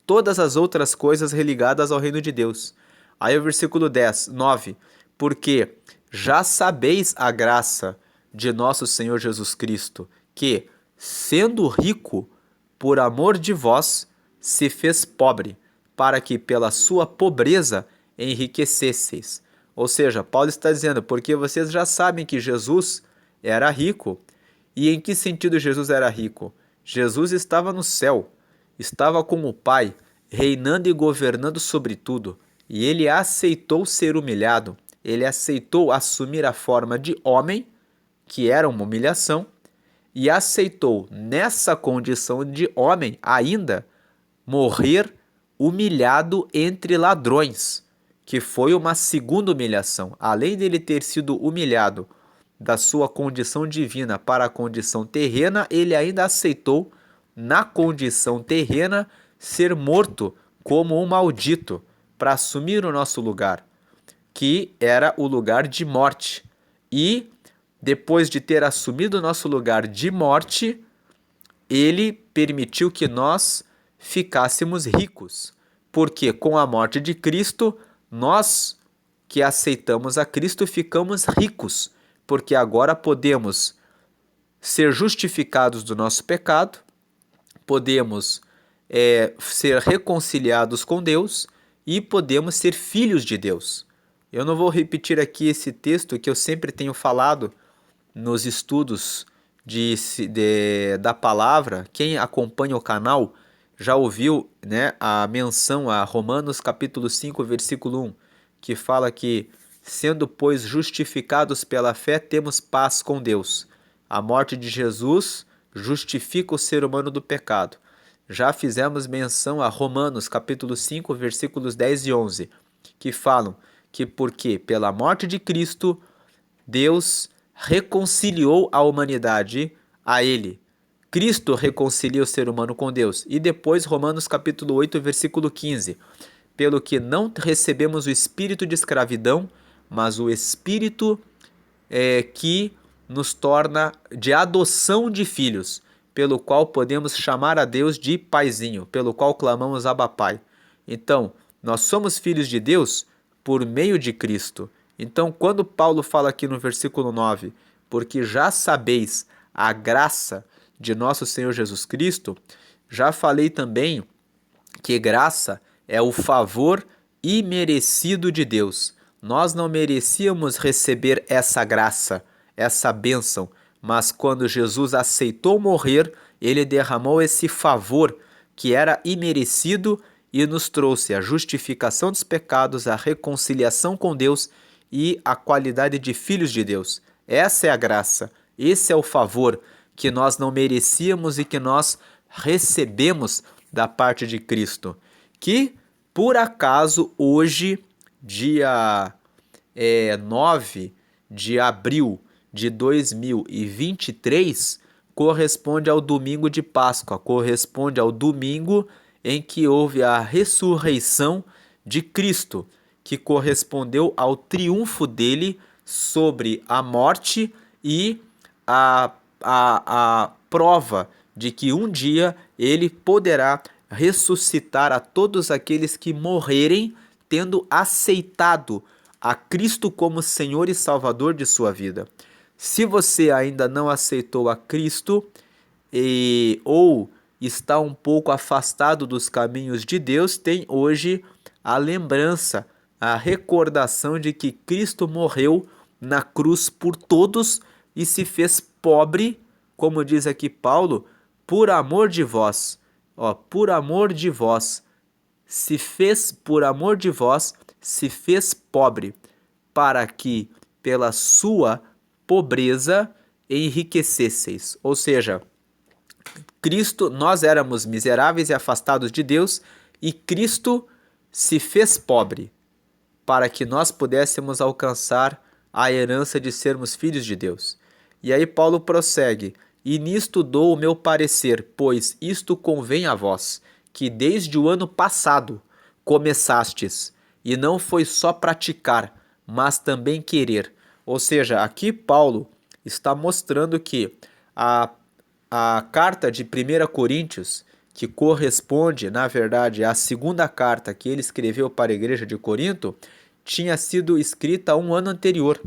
todas as outras coisas religadas ao reino de Deus. Aí o versículo 10, 9. Porque já sabeis a graça de nosso Senhor Jesus Cristo, que, sendo rico, por amor de vós, se fez pobre, para que pela sua pobreza enriquecesseis. Ou seja, Paulo está dizendo, porque vocês já sabem que Jesus era rico. E em que sentido Jesus era rico? Jesus estava no céu, estava com o Pai, reinando e governando sobre tudo. E ele aceitou ser humilhado, ele aceitou assumir a forma de homem, que era uma humilhação, e aceitou, nessa condição de homem, ainda morrer humilhado entre ladrões, que foi uma segunda humilhação. Além dele ter sido humilhado da sua condição divina para a condição terrena, ele ainda aceitou, na condição terrena, ser morto como um maldito, para assumir o nosso lugar, que era o lugar de morte. E, depois de ter assumido o nosso lugar de morte, ele permitiu que nós ficássemos ricos, porque com a morte de Cristo, nós que aceitamos a Cristo ficamos ricos, porque agora podemos ser justificados do nosso pecado, podemos ser reconciliados com Deus e podemos ser filhos de Deus. Eu não vou repetir aqui esse texto que eu sempre tenho falado nos estudos da palavra. Quem acompanha o canal já ouviu, né, a menção a Romanos capítulo 5, versículo 1, que fala que, sendo, pois, justificados pela fé, temos paz com Deus. A morte de Jesus justifica o ser humano do pecado. Já fizemos menção a Romanos capítulo 5, versículos 10 e 11, que falam que porque pela morte de Cristo, Deus reconciliou a humanidade a ele. Cristo reconcilia o ser humano com Deus. E depois Romanos capítulo 8, versículo 15. Pelo que não recebemos o espírito de escravidão, mas o espírito que nos torna de adoção de filhos, pelo qual podemos chamar a Deus de paizinho, pelo qual clamamos Abba Pai. Então, nós somos filhos de Deus por meio de Cristo. Então, quando Paulo fala aqui no versículo 9, porque já sabeis a graça de nosso Senhor Jesus Cristo, já falei também que graça é o favor imerecido de Deus. Nós não merecíamos receber essa graça, essa bênção, mas quando Jesus aceitou morrer, ele derramou esse favor que era imerecido e nos trouxe a justificação dos pecados, a reconciliação com Deus e a qualidade de filhos de Deus. Essa é a graça, esse é o favor que nós não merecíamos e que nós recebemos da parte de Cristo. Que, por acaso, hoje, dia 9 de abril de 2023, corresponde ao domingo de Páscoa, corresponde ao domingo em que houve a ressurreição de Cristo, que correspondeu ao triunfo dele sobre a morte e a prova de que um dia ele poderá ressuscitar a todos aqueles que morrerem tendo aceitado a Cristo como Senhor e Salvador de sua vida. Se você ainda não aceitou a Cristo ou está um pouco afastado dos caminhos de Deus, tem hoje a lembrança, a recordação de que Cristo morreu na cruz por todos e se fez pobre, como diz aqui Paulo, por amor de vós. Por amor de vós. Por amor de vós, se fez pobre, para que pela sua pobreza enriquecesseis. Ou seja, Cristo, nós éramos miseráveis e afastados de Deus, e Cristo se fez pobre, para que nós pudéssemos alcançar a herança de sermos filhos de Deus. E aí Paulo prossegue: e nisto dou o meu parecer, pois isto convém a vós, que desde o ano passado começastes, e não foi só praticar, mas também querer. Ou seja, aqui Paulo está mostrando que a, a carta de 1 Coríntios, que corresponde, na verdade, à segunda carta que ele escreveu para a igreja de Corinto, tinha sido escrita um ano anterior.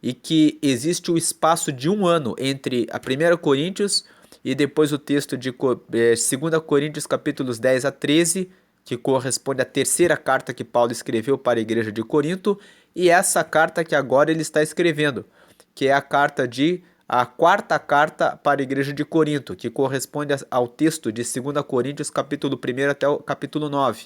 E que existe o espaço de um ano entre a 1 Coríntios e depois o texto de 2 Coríntios capítulos 10 a 13, que corresponde à terceira carta que Paulo escreveu para a igreja de Corinto, e essa carta que agora ele está escrevendo, que é a quarta carta para a igreja de Corinto, que corresponde ao texto de 2 Coríntios capítulo 1 até o capítulo 9.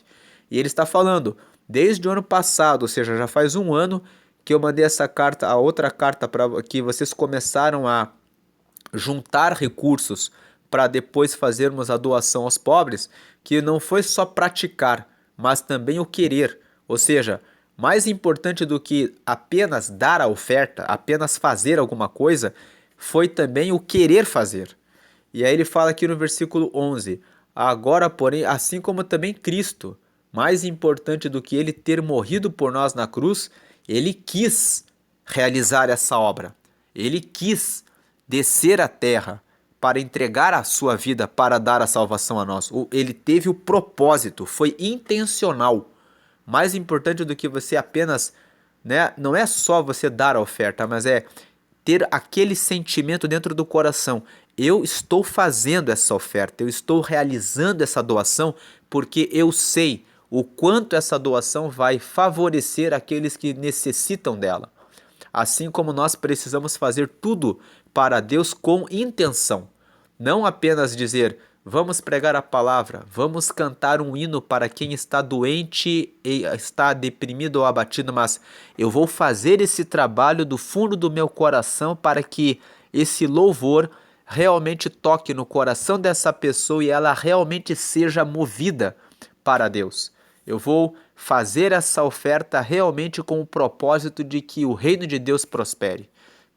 E ele está falando, desde o ano passado, ou seja, já faz um ano que eu mandei essa carta, a outra carta para que vocês começaram a juntar recursos para depois fazermos a doação aos pobres, que não foi só praticar, mas também o querer. Ou seja, mais importante do que apenas dar a oferta, apenas fazer alguma coisa, foi também o querer fazer. E aí ele fala aqui no versículo 11: agora, porém, assim como também Cristo, mais importante do que ele ter morrido por nós na cruz, ele quis realizar essa obra. Ele quis descer à terra para entregar a sua vida para dar a salvação a nós. Ele teve o propósito, foi intencional. Mais importante do que você apenas, né, não é só você dar a oferta, mas é ter aquele sentimento dentro do coração. Eu estou fazendo essa oferta, eu estou realizando essa doação porque eu sei o quanto essa doação vai favorecer aqueles que necessitam dela. Assim como nós precisamos fazer tudo para Deus com intenção. Não apenas dizer, vamos pregar a palavra, vamos cantar um hino para quem está doente e está deprimido ou abatido, mas eu vou fazer esse trabalho do fundo do meu coração para que esse louvor realmente toque no coração dessa pessoa e ela realmente seja movida para Deus. Eu vou fazer essa oferta realmente com o propósito de que o reino de Deus prospere,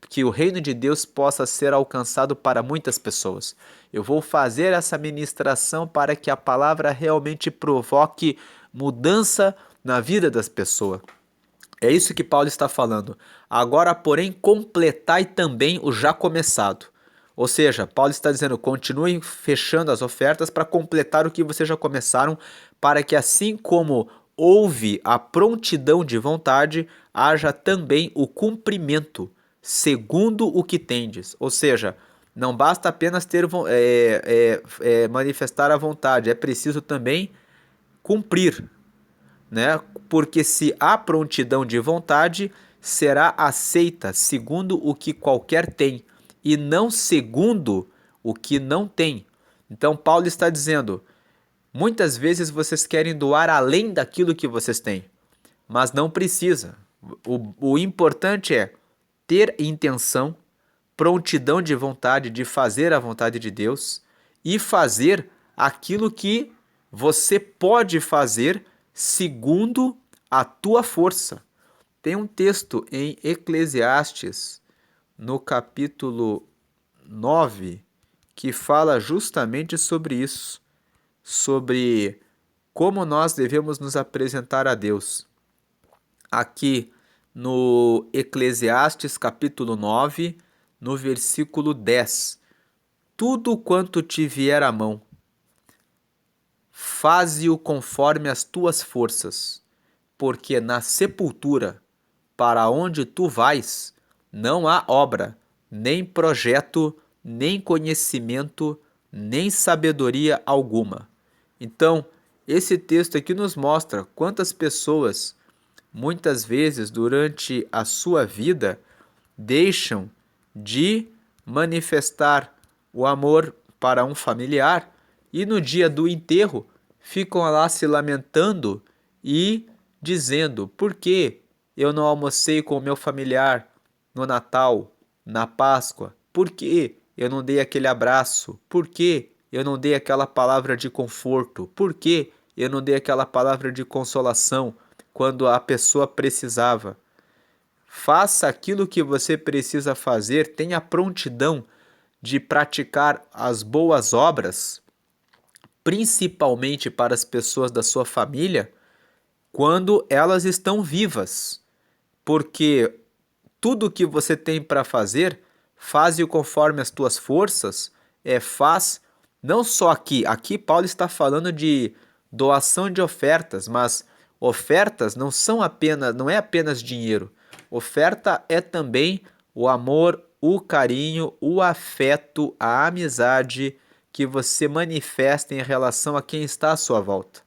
que o reino de Deus possa ser alcançado para muitas pessoas. Eu vou fazer essa ministração para que a palavra realmente provoque mudança na vida das pessoas. É isso que Paulo está falando. Agora, porém, completai também o já começado. Ou seja, Paulo está dizendo, continuem fechando as ofertas para completar o que vocês já começaram, para que assim como houve a prontidão de vontade, haja também o cumprimento, segundo o que tendes. Ou seja, não basta apenas ter manifestar a vontade, é preciso também cumprir, né? Porque se há prontidão de vontade, será aceita segundo o que qualquer tem, e não segundo o que não tem. Então Paulo está dizendo, muitas vezes vocês querem doar além daquilo que vocês têm, mas não precisa. O importante é ter intenção, prontidão de vontade de fazer a vontade de Deus e fazer aquilo que você pode fazer segundo a tua força. Tem um texto em Eclesiastes, no capítulo 9, que fala justamente sobre isso, sobre como nós devemos nos apresentar a Deus. Aqui no Eclesiastes capítulo 9, no versículo 10. Tudo quanto te vier à mão, faze-o conforme as tuas forças, porque na sepultura, para onde tu vais, não há obra, nem projeto, nem conhecimento, nem sabedoria alguma. Então, esse texto aqui nos mostra quantas pessoas, muitas vezes durante a sua vida, deixam de manifestar o amor para um familiar e no dia do enterro ficam lá se lamentando e dizendo: por que eu não almocei com o meu familiar no Natal, na Páscoa? Por que eu não dei aquele abraço? Por que eu não dei aquela palavra de conforto? Por que eu não dei aquela palavra de consolação quando a pessoa precisava. Faça aquilo que você precisa fazer, tenha prontidão de praticar as boas obras, principalmente para as pessoas da sua família, quando elas estão vivas. Porque tudo que você tem para fazer, faze-o conforme as tuas forças, faz não só aqui Paulo está falando de doação de ofertas, mas ofertas não é apenas dinheiro. Oferta é também o amor, o carinho, o afeto, a amizade que você manifesta em relação a quem está à sua volta.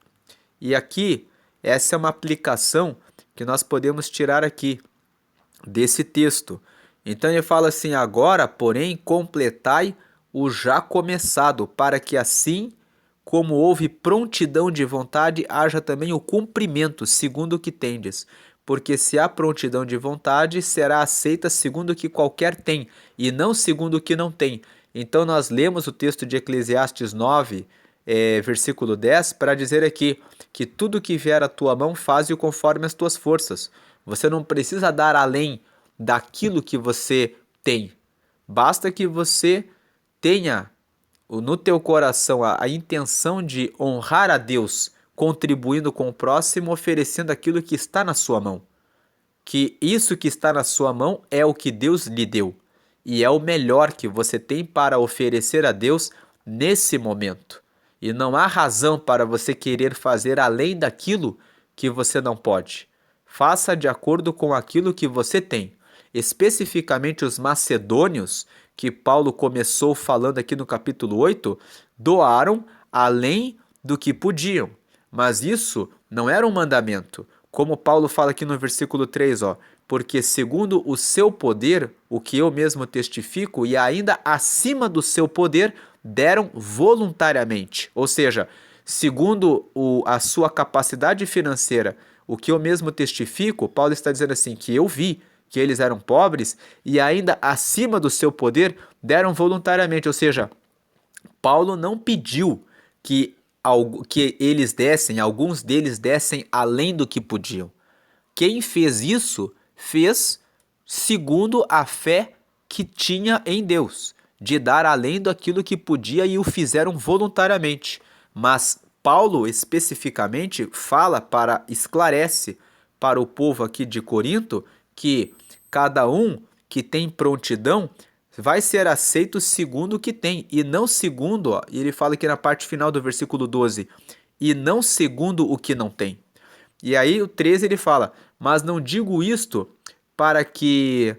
E aqui, essa é uma aplicação que nós podemos tirar aqui desse texto. Então ele fala assim: agora, porém, completai o já começado, para que assim como houve prontidão de vontade, haja também o cumprimento, segundo o que tendes. Porque se há prontidão de vontade, será aceita segundo o que qualquer tem, e não segundo o que não tem. Então nós lemos o texto de Eclesiastes 9, versículo 10, para dizer aqui que tudo que vier à tua mão, faze-o conforme as tuas forças. Você não precisa dar além daquilo que você tem. Basta que você tenha no teu coração a intenção de honrar a Deus, contribuindo com o próximo, oferecendo aquilo que está na sua mão. Que isso que está na sua mão é o que Deus lhe deu. E é o melhor que você tem para oferecer a Deus nesse momento. E não há razão para você querer fazer além daquilo que você não pode. Faça de acordo com aquilo que você tem. Especificamente os macedônios, que Paulo começou falando aqui no capítulo 8, doaram além do que podiam. Mas isso não era um mandamento. Como Paulo fala aqui no versículo 3, porque segundo o seu poder, o que eu mesmo testifico, e ainda acima do seu poder, deram voluntariamente. Ou seja, segundo a sua capacidade financeira, o que eu mesmo testifico, Paulo está dizendo assim, que eu vi que eles eram pobres e ainda acima do seu poder deram voluntariamente. Ou seja, Paulo não pediu que eles dessem, alguns deles dessem além do que podiam. Quem fez isso, fez segundo a fé que tinha em Deus, de dar além daquilo que podia, e o fizeram voluntariamente. Mas Paulo especificamente esclarece para o povo aqui de Corinto que cada um que tem prontidão vai ser aceito segundo o que tem, e não segundo, e ele fala aqui na parte final do versículo 12, e não segundo o que não tem. E aí o 13 ele fala, mas não digo isto para que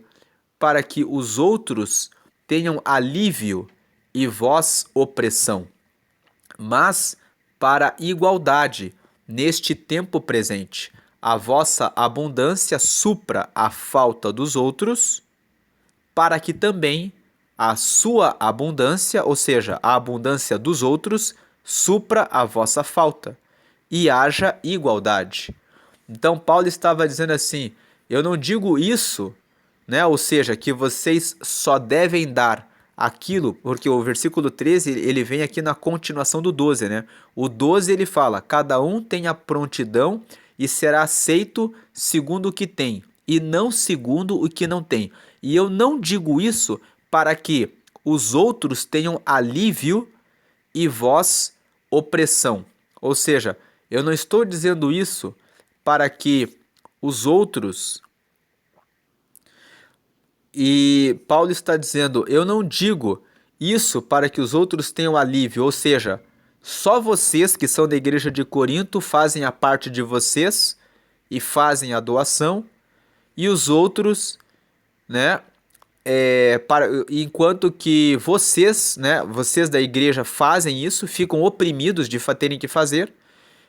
os outros tenham alívio e vós opressão, mas para igualdade neste tempo presente. A vossa abundância supra a falta dos outros, para que também a sua abundância, ou seja, a abundância dos outros, supra a vossa falta, e haja igualdade. Então Paulo estava dizendo assim, eu não digo isso, né? Ou seja, que vocês só devem dar aquilo, porque o versículo 13 ele vem aqui na continuação do 12, né? O 12 ele fala, cada um tem a prontidão e será aceito segundo o que tem, e não segundo o que não tem. E eu não digo isso para que os outros tenham alívio e vós opressão. Ou seja, eu não estou dizendo isso para que os outros... E Paulo está dizendo, eu não digo isso para que os outros tenham alívio, ou seja, só vocês que são da igreja de Corinto fazem a parte de vocês e fazem a doação, e os outros, né, enquanto que vocês, né, vocês da igreja fazem isso, ficam oprimidos de terem que fazer,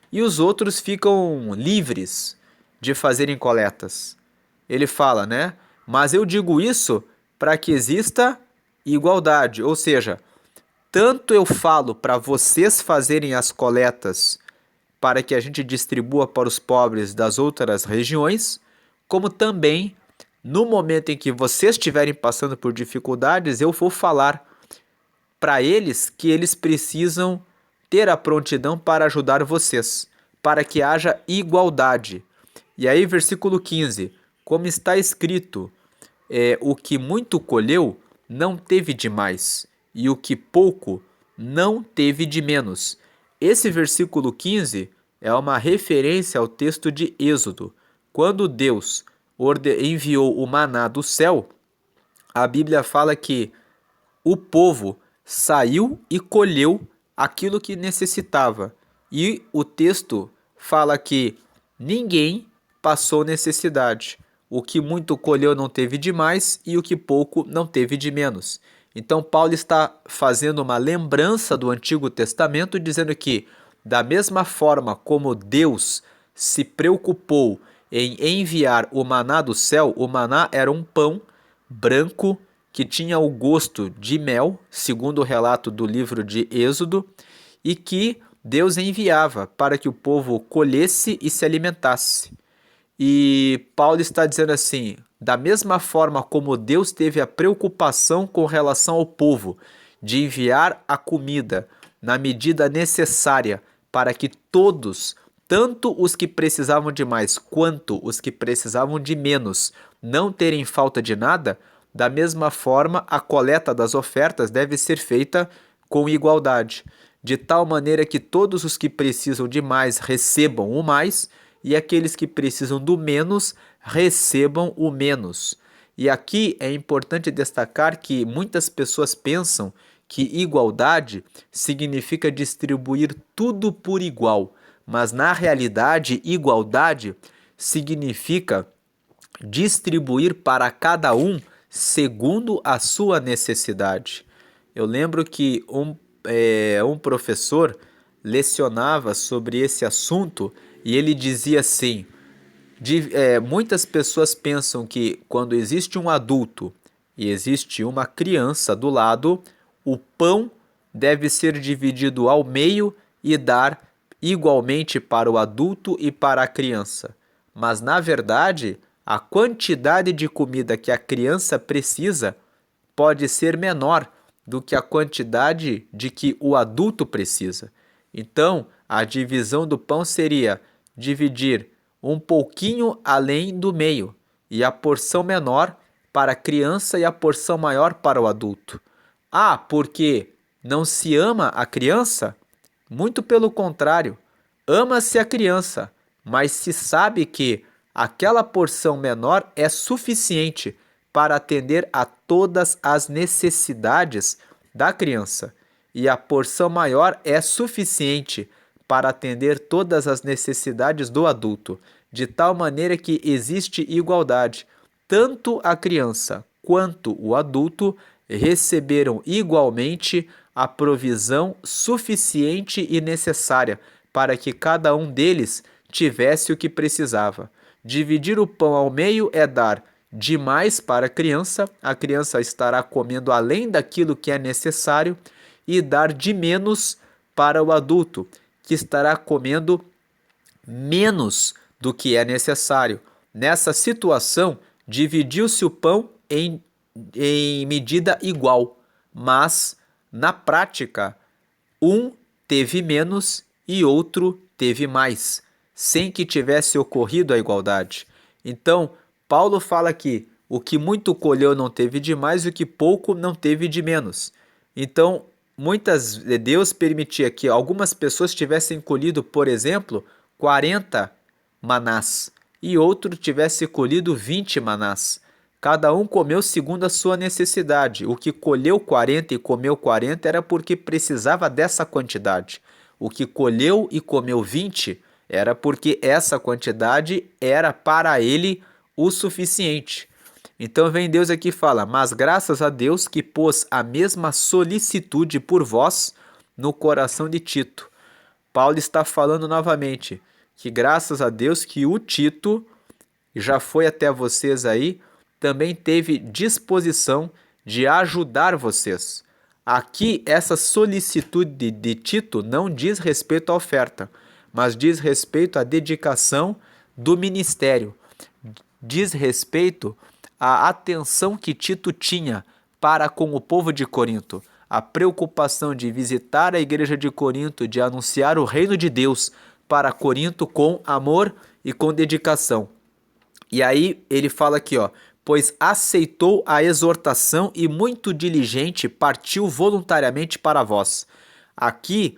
e os outros ficam livres de fazerem coletas. Ele fala, né? Mas eu digo isso para que exista igualdade, ou seja, tanto eu falo para vocês fazerem as coletas para que a gente distribua para os pobres das outras regiões, como também no momento em que vocês estiverem passando por dificuldades, eu vou falar para eles que eles precisam ter a prontidão para ajudar vocês, para que haja igualdade. E aí, versículo 15: como está escrito, o que muito colheu não teve de mais, e o que pouco não teve de menos. Esse versículo 15 é uma referência ao texto de Êxodo. Quando Deus enviou o maná do céu, a Bíblia fala que o povo saiu e colheu aquilo que necessitava. E o texto fala que ninguém passou necessidade. O que muito colheu não teve de mais e o que pouco não teve de menos. Então Paulo está fazendo uma lembrança do Antigo Testamento, dizendo que da mesma forma como Deus se preocupou em enviar o maná do céu, o maná era um pão branco que tinha o gosto de mel, segundo o relato do livro de Êxodo, e que Deus enviava para que o povo colhesse e se alimentasse. E Paulo está dizendo assim: da mesma forma como Deus teve a preocupação com relação ao povo de enviar a comida na medida necessária para que todos, tanto os que precisavam de mais quanto os que precisavam de menos, não terem falta de nada, da mesma forma a coleta das ofertas deve ser feita com igualdade, de tal maneira que todos os que precisam de mais recebam o mais e aqueles que precisam do menos recebam o menos. E aqui é importante destacar que muitas pessoas pensam que igualdade significa distribuir tudo por igual, mas na realidade, igualdade significa distribuir para cada um segundo a sua necessidade. Eu lembro que um professor lecionava sobre esse assunto e ele dizia assim: muitas pessoas pensam que quando existe um adulto e existe uma criança do lado, o pão deve ser dividido ao meio e dar igualmente para o adulto e para a criança. Mas, na verdade, a quantidade de comida que a criança precisa pode ser menor do que a quantidade de que o adulto precisa. Então, a divisão do pão seria dividir um pouquinho além do meio, e a porção menor para a criança e a porção maior para o adulto. Ah, porque não se ama a criança? Muito pelo contrário, ama-se a criança, mas se sabe que aquela porção menor é suficiente para atender a todas as necessidades da criança, e a porção maior é suficiente para atender todas as necessidades do adulto, de tal maneira que existe igualdade. Tanto a criança quanto o adulto receberam igualmente a provisão suficiente e necessária para que cada um deles tivesse o que precisava. Dividir o pão ao meio é dar demais para a criança estará comendo além daquilo que é necessário, e dar de menos para o adulto, que estará comendo menos do que é necessário. Nessa situação, dividiu-se o pão em medida igual, mas na prática, um teve menos e outro teve mais, sem que tivesse ocorrido a igualdade. Então, Paulo fala que o que muito colheu não teve de mais e o que pouco não teve de menos. Então, Deus permitia que algumas pessoas tivessem colhido, por exemplo, 40 manás e outro tivesse colhido 20 manás. Cada um comeu segundo a sua necessidade. O que colheu 40 e comeu 40 era porque precisava dessa quantidade. O que colheu e comeu 20 era porque essa quantidade era para ele o suficiente. Então vem Deus aqui e fala: mas graças a Deus que pôs a mesma solicitude por vós no coração de Tito. Paulo está falando novamente que graças a Deus que o Tito já foi até vocês aí, também teve disposição de ajudar vocês. Aqui, essa solicitude de Tito não diz respeito à oferta, mas diz respeito à dedicação do ministério. Diz respeito à atenção que Tito tinha para com o povo de Corinto. a preocupação de visitar a igreja de Corinto, de anunciar o reino de Deus para Corinto com amor e com dedicação. E aí ele fala aqui, ó, pois aceitou a exortação e muito diligente partiu voluntariamente para vós. Aqui,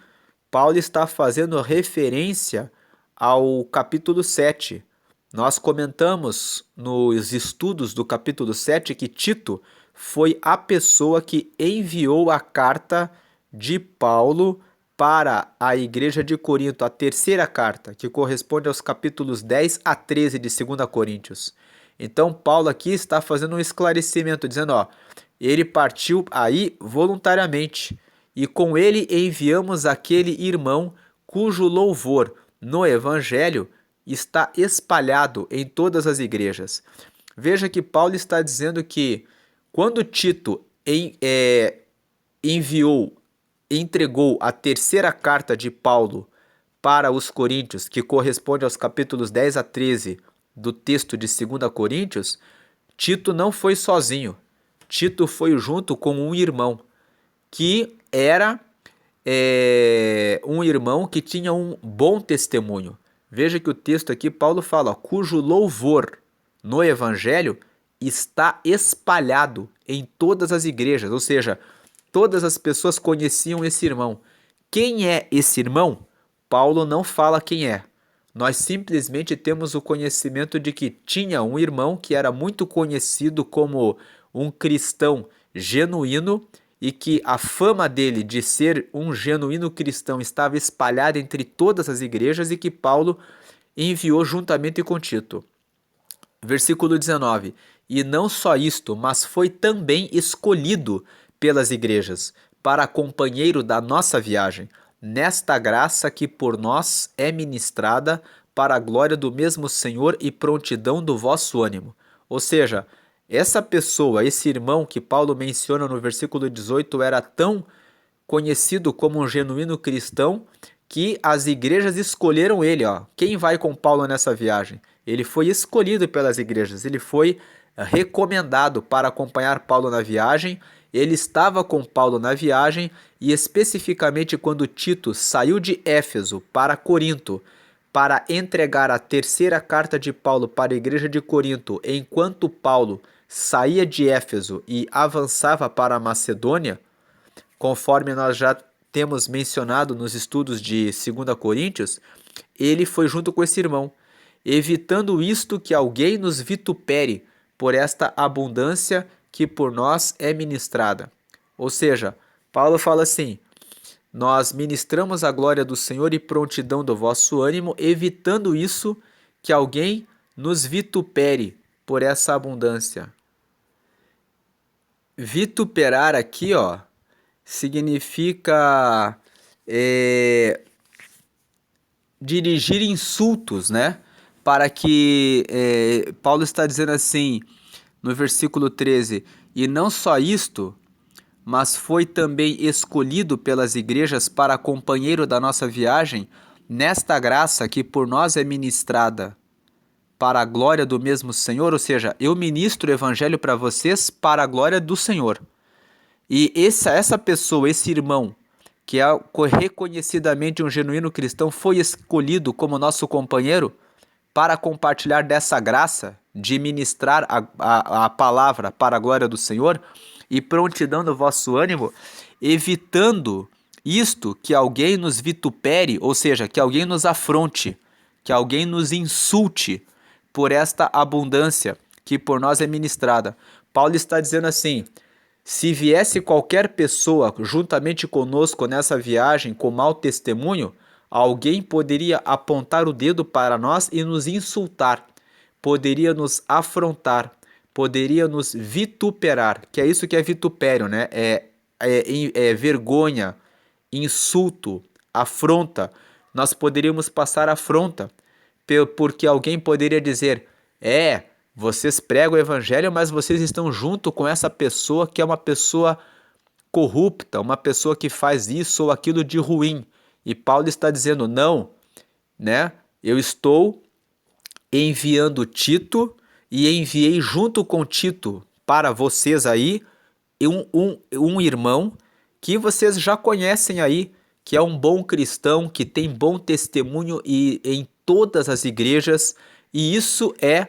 Paulo está fazendo referência ao capítulo 7. Nós comentamos nos estudos do capítulo 7 que Tito foi a pessoa que enviou a carta de Paulo para a igreja de Corinto, a terceira carta, que corresponde aos capítulos 10 a 13 de 2 Coríntios. Então, Paulo aqui está fazendo um esclarecimento, dizendo, ó, ele partiu aí voluntariamente, e com ele enviamos aquele irmão cujo louvor no evangelho está espalhado em todas as igrejas. Veja que Paulo está dizendo que quando Tito entregou a terceira carta de Paulo para os Coríntios, que corresponde aos capítulos 10 a 13 do texto de 2 Coríntios, Tito não foi sozinho. Tito foi junto com um irmão, que era um irmão que tinha um bom testemunho. Veja que o texto aqui, Paulo fala, ó, cujo louvor no evangelho está espalhado em todas as igrejas, ou seja, todas as pessoas conheciam esse irmão. Quem é esse irmão? Paulo não fala quem é. Nós simplesmente temos o conhecimento de que tinha um irmão que era muito conhecido como um cristão genuíno e que a fama dele de ser um genuíno cristão estava espalhada entre todas as igrejas e que Paulo enviou juntamente com Tito. Versículo 19. E não só isto, mas foi também escolhido pelas igrejas para companheiro da nossa viagem, nesta graça que por nós é ministrada para a glória do mesmo Senhor e prontidão do vosso ânimo. Ou seja, essa pessoa, esse irmão que Paulo menciona no versículo 18, era tão conhecido como um genuíno cristão que as igrejas escolheram ele. Ó. Quem vai com Paulo nessa viagem? Ele foi escolhido pelas igrejas, ele foi recomendado para acompanhar Paulo na viagem. Ele estava com Paulo na viagem e especificamente quando Tito saiu de Éfeso para Corinto para entregar a terceira carta de Paulo para a igreja de Corinto, enquanto Paulo saía de Éfeso e avançava para a Macedônia, conforme nós já temos mencionado nos estudos de 2 Coríntios, ele foi junto com esse irmão, evitando isto que alguém nos vitupere por esta abundância que por nós é ministrada. Ou seja, Paulo fala assim, nós ministramos a glória do Senhor e prontidão do vosso ânimo, evitando isso que alguém nos vitupere por essa abundância. Vituperar aqui, ó, significa dirigir insultos, né? Para que Paulo está dizendo assim, no versículo 13, e não só isto, mas foi também escolhido pelas igrejas para companheiro da nossa viagem, nesta graça que por nós é ministrada para a glória do mesmo Senhor, ou seja, eu ministro o evangelho para vocês para a glória do Senhor. E essa pessoa, esse irmão, que é reconhecidamente um genuíno cristão, foi escolhido como nosso companheiro para compartilhar dessa graça de ministrar a palavra para a glória do Senhor e prontidão do vosso ânimo, evitando isto que alguém nos vitupere, ou seja, que alguém nos afronte, que alguém nos insulte por esta abundância que por nós é ministrada. Paulo está dizendo assim, se viesse qualquer pessoa juntamente conosco nessa viagem com mau testemunho, alguém poderia apontar o dedo para nós e nos insultar, poderia nos afrontar, poderia nos vituperar, que é isso que é vitupério, né? É vergonha, insulto, afronta. Nós poderíamos passar afronta, porque alguém poderia dizer, vocês pregam o evangelho, mas vocês estão junto com essa pessoa que é uma pessoa corrupta, uma pessoa que faz isso ou aquilo de ruim. E Paulo está dizendo, não, né? Eu estou enviando Tito e enviei junto com Tito para vocês aí um irmão que vocês já conhecem aí, que é um bom cristão, que tem bom testemunho em todas as igrejas, e isso é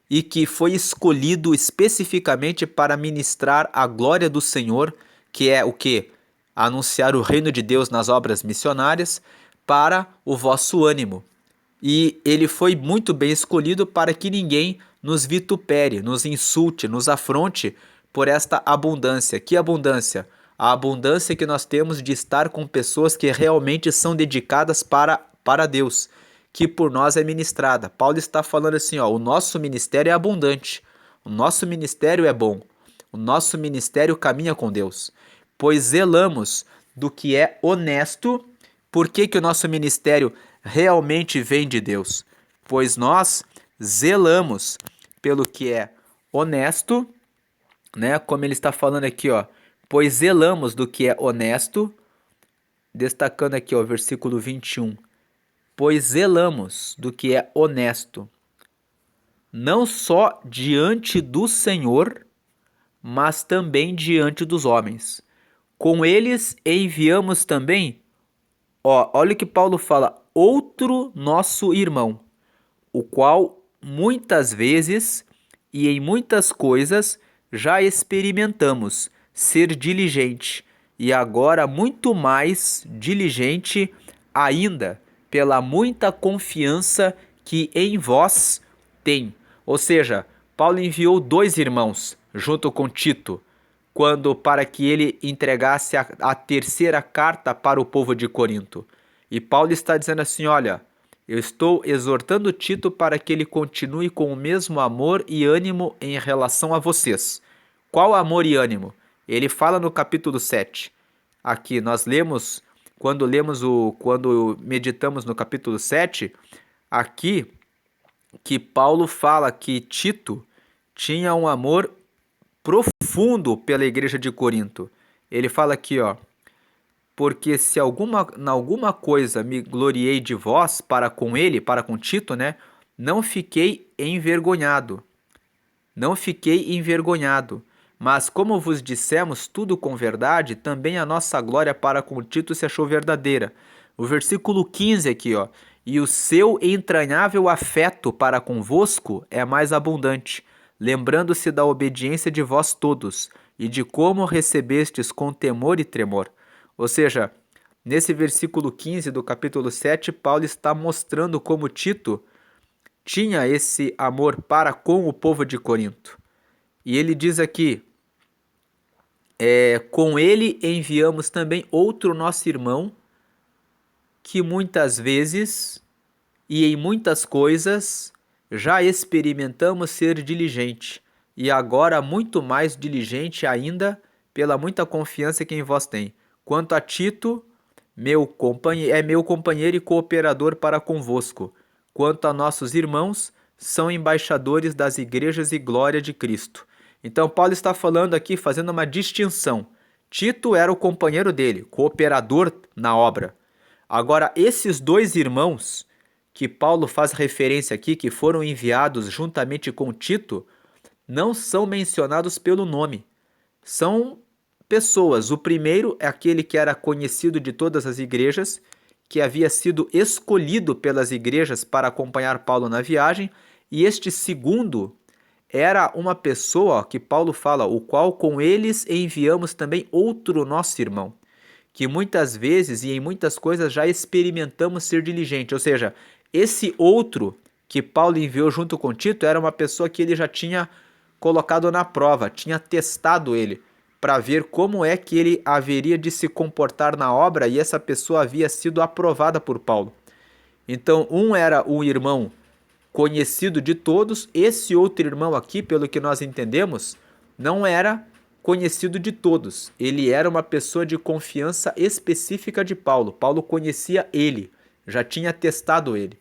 e que foi escolhido especificamente para ministrar a glória do Senhor, que é o que? Anunciar o reino de Deus nas obras missionárias para o vosso ânimo. E ele foi muito bem escolhido para que ninguém nos vitupere, nos insulte, nos afronte por esta abundância. Que abundância? A abundância que nós temos de estar com pessoas que realmente são dedicadas para Deus, que por nós é ministrada. Paulo está falando assim, ó, o nosso ministério é abundante, o nosso ministério é bom, o nosso ministério caminha com Deus, pois zelamos do que é honesto. Por que que o nosso ministério realmente vem de Deus? Pois nós zelamos pelo que é honesto, né? Como ele está falando aqui, ó, pois zelamos do que é honesto, destacando aqui, ó, versículo 21. Pois zelamos do que é honesto, não só diante do Senhor, mas também diante dos homens. Com eles enviamos também, ó, olha o que Paulo fala, outro nosso irmão, o qual muitas vezes e em muitas coisas já experimentamos ser diligente, e agora muito mais diligente ainda pela muita confiança que em vós tem. Ou seja, Paulo enviou dois irmãos junto com Tito, quando para que ele entregasse a terceira carta para o povo de Corinto. E Paulo está dizendo assim, olha, eu estou exortando Tito para que ele continue com o mesmo amor e ânimo em relação a vocês. Qual amor e ânimo? Ele fala no capítulo 7. Aqui nós lemos, quando meditamos no capítulo 7, aqui que Paulo fala que Tito tinha um amor profundo pela igreja de Corinto. Ele fala aqui, ó, porque se alguma coisa me gloriei de vós para com ele, para com Tito, né? Não fiquei envergonhado. Não fiquei envergonhado. Mas como vos dissemos tudo com verdade, também a nossa glória para com Tito se achou verdadeira. O versículo 15 aqui, ó. E o seu entranhável afeto para convosco é mais abundante, lembrando-se da obediência de vós todos, e de como recebestes com temor e tremor. Ou seja, nesse versículo 15 do capítulo 7, Paulo está mostrando como Tito tinha esse amor para com o povo de Corinto. E ele diz aqui, com ele enviamos também outro nosso irmão, que muitas vezes e em muitas coisas já experimentamos ser diligente, e agora muito mais diligente ainda pela muita confiança que em vós tem. Quanto a Tito, meu companheiro e cooperador para convosco. Quanto a nossos irmãos, são embaixadores das igrejas e glória de Cristo. Então Paulo está falando aqui, fazendo uma distinção. Tito era o companheiro dele, cooperador na obra. Agora, esses dois irmãos que Paulo faz referência aqui, que foram enviados juntamente com Tito, não são mencionados pelo nome. São pessoas. O primeiro é aquele que era conhecido de todas as igrejas, que havia sido escolhido pelas igrejas para acompanhar Paulo na viagem, e este segundo era uma pessoa que Paulo fala, o qual com eles enviamos também outro nosso irmão, que muitas vezes e em muitas coisas já experimentamos ser diligente. Ou seja, esse outro que Paulo enviou junto com Tito era uma pessoa que ele já tinha colocado na prova, tinha testado ele para ver como é que ele haveria de se comportar na obra, e essa pessoa havia sido aprovada por Paulo. Então, um era um irmão conhecido de todos, esse outro irmão aqui, pelo que nós entendemos, não era conhecido de todos. Ele era uma pessoa de confiança específica de Paulo. Paulo conhecia ele, já tinha testado ele.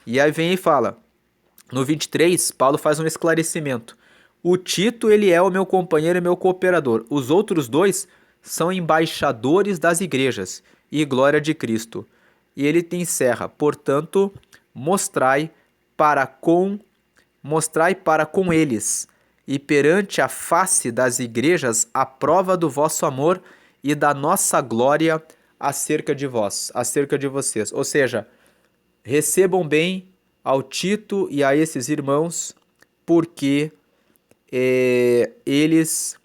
E aí vem e fala, no 23, Paulo faz um esclarecimento. O Tito, ele é o meu companheiro e meu cooperador. Os outros dois são embaixadores das igrejas e glória de Cristo. E ele te encerra, portanto, mostrai para com eles e perante a face das igrejas a prova do vosso amor e da nossa glória acerca de vós, acerca de vocês. Ou seja, recebam bem ao Tito e a esses irmãos, porque eles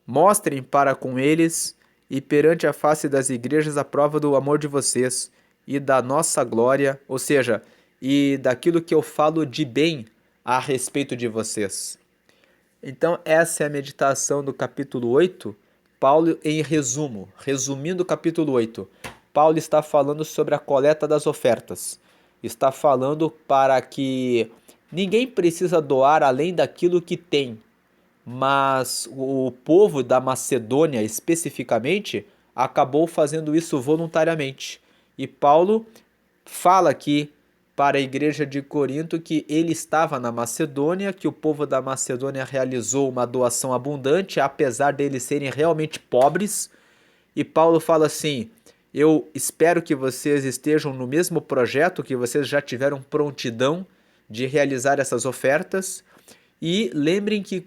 mostrem para com eles e perante a face das igrejas a prova do amor de vocês e da nossa glória, ou seja, e daquilo que eu falo de bem a respeito de vocês. Então, essa é a meditação do capítulo 8. Paulo, em resumo, resumindo o capítulo 8, Paulo está falando sobre a coleta das ofertas. Está falando para que ninguém precisa doar além daquilo que tem, mas o povo da Macedônia especificamente acabou fazendo isso voluntariamente. E Paulo fala aqui para a igreja de Corinto que ele estava na Macedônia, que o povo da Macedônia realizou uma doação abundante, apesar deles serem realmente pobres. E Paulo fala assim: eu espero que vocês estejam no mesmo projeto, que vocês já tiveram prontidão de realizar essas ofertas. E lembrem que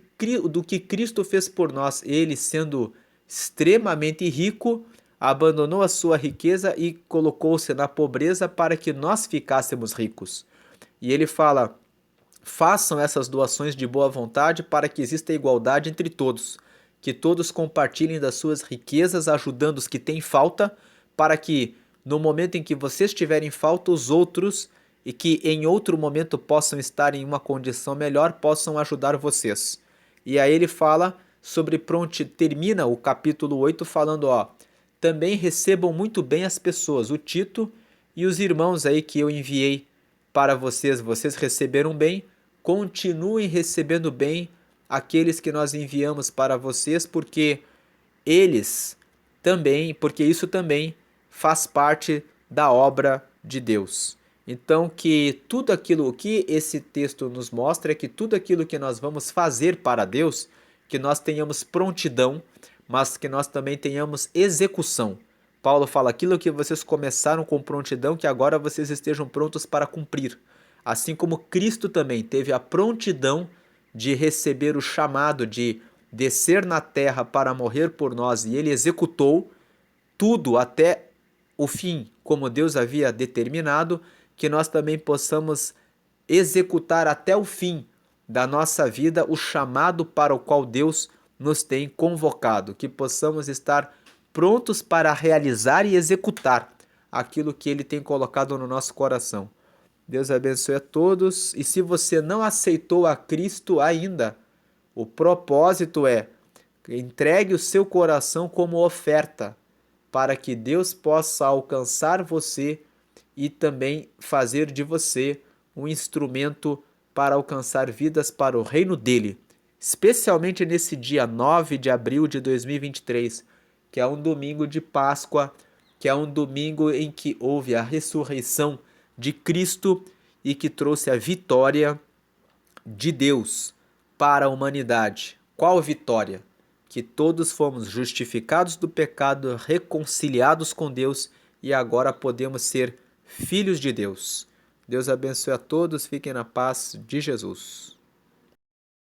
do que Cristo fez por nós, ele sendo extremamente rico, abandonou a sua riqueza e colocou-se na pobreza para que nós ficássemos ricos. E ele fala: façam essas doações de boa vontade para que exista igualdade entre todos, que todos compartilhem das suas riquezas, ajudando os que têm falta, para que no momento em que vocês tiverem falta, os outros e que em outro momento possam estar em uma condição melhor, possam ajudar vocês. E aí ele fala sobre termina o capítulo 8 falando, também recebam muito bem as pessoas, o Tito e os irmãos aí que eu enviei para vocês, vocês receberam bem, continuem recebendo bem aqueles que nós enviamos para vocês, porque isso também faz parte da obra de Deus. Então, que tudo aquilo que esse texto nos mostra é que tudo aquilo que nós vamos fazer para Deus, que nós tenhamos prontidão, mas que nós também tenhamos execução. Paulo fala: aquilo que vocês começaram com prontidão, que agora vocês estejam prontos para cumprir. Assim como Cristo também teve a prontidão de receber o chamado de descer na terra para morrer por nós, e ele executou tudo até o fim, como Deus havia determinado, que nós também possamos executar até o fim da nossa vida o chamado para o qual Deus nos tem convocado, que possamos estar prontos para realizar e executar aquilo que Ele tem colocado no nosso coração. Deus abençoe a todos, e se você não aceitou a Cristo ainda, o propósito é: entregue o seu coração como oferta, para que Deus possa alcançar você e também fazer de você um instrumento para alcançar vidas para o reino dele, especialmente nesse dia 9 de abril de 2023, que é um domingo de Páscoa, que é um domingo em que houve a ressurreição de Cristo e que trouxe a vitória de Deus para a humanidade. Qual vitória? Que todos fomos justificados do pecado, reconciliados com Deus e agora podemos ser filhos de Deus. Deus abençoe a todos, fiquem na paz de Jesus.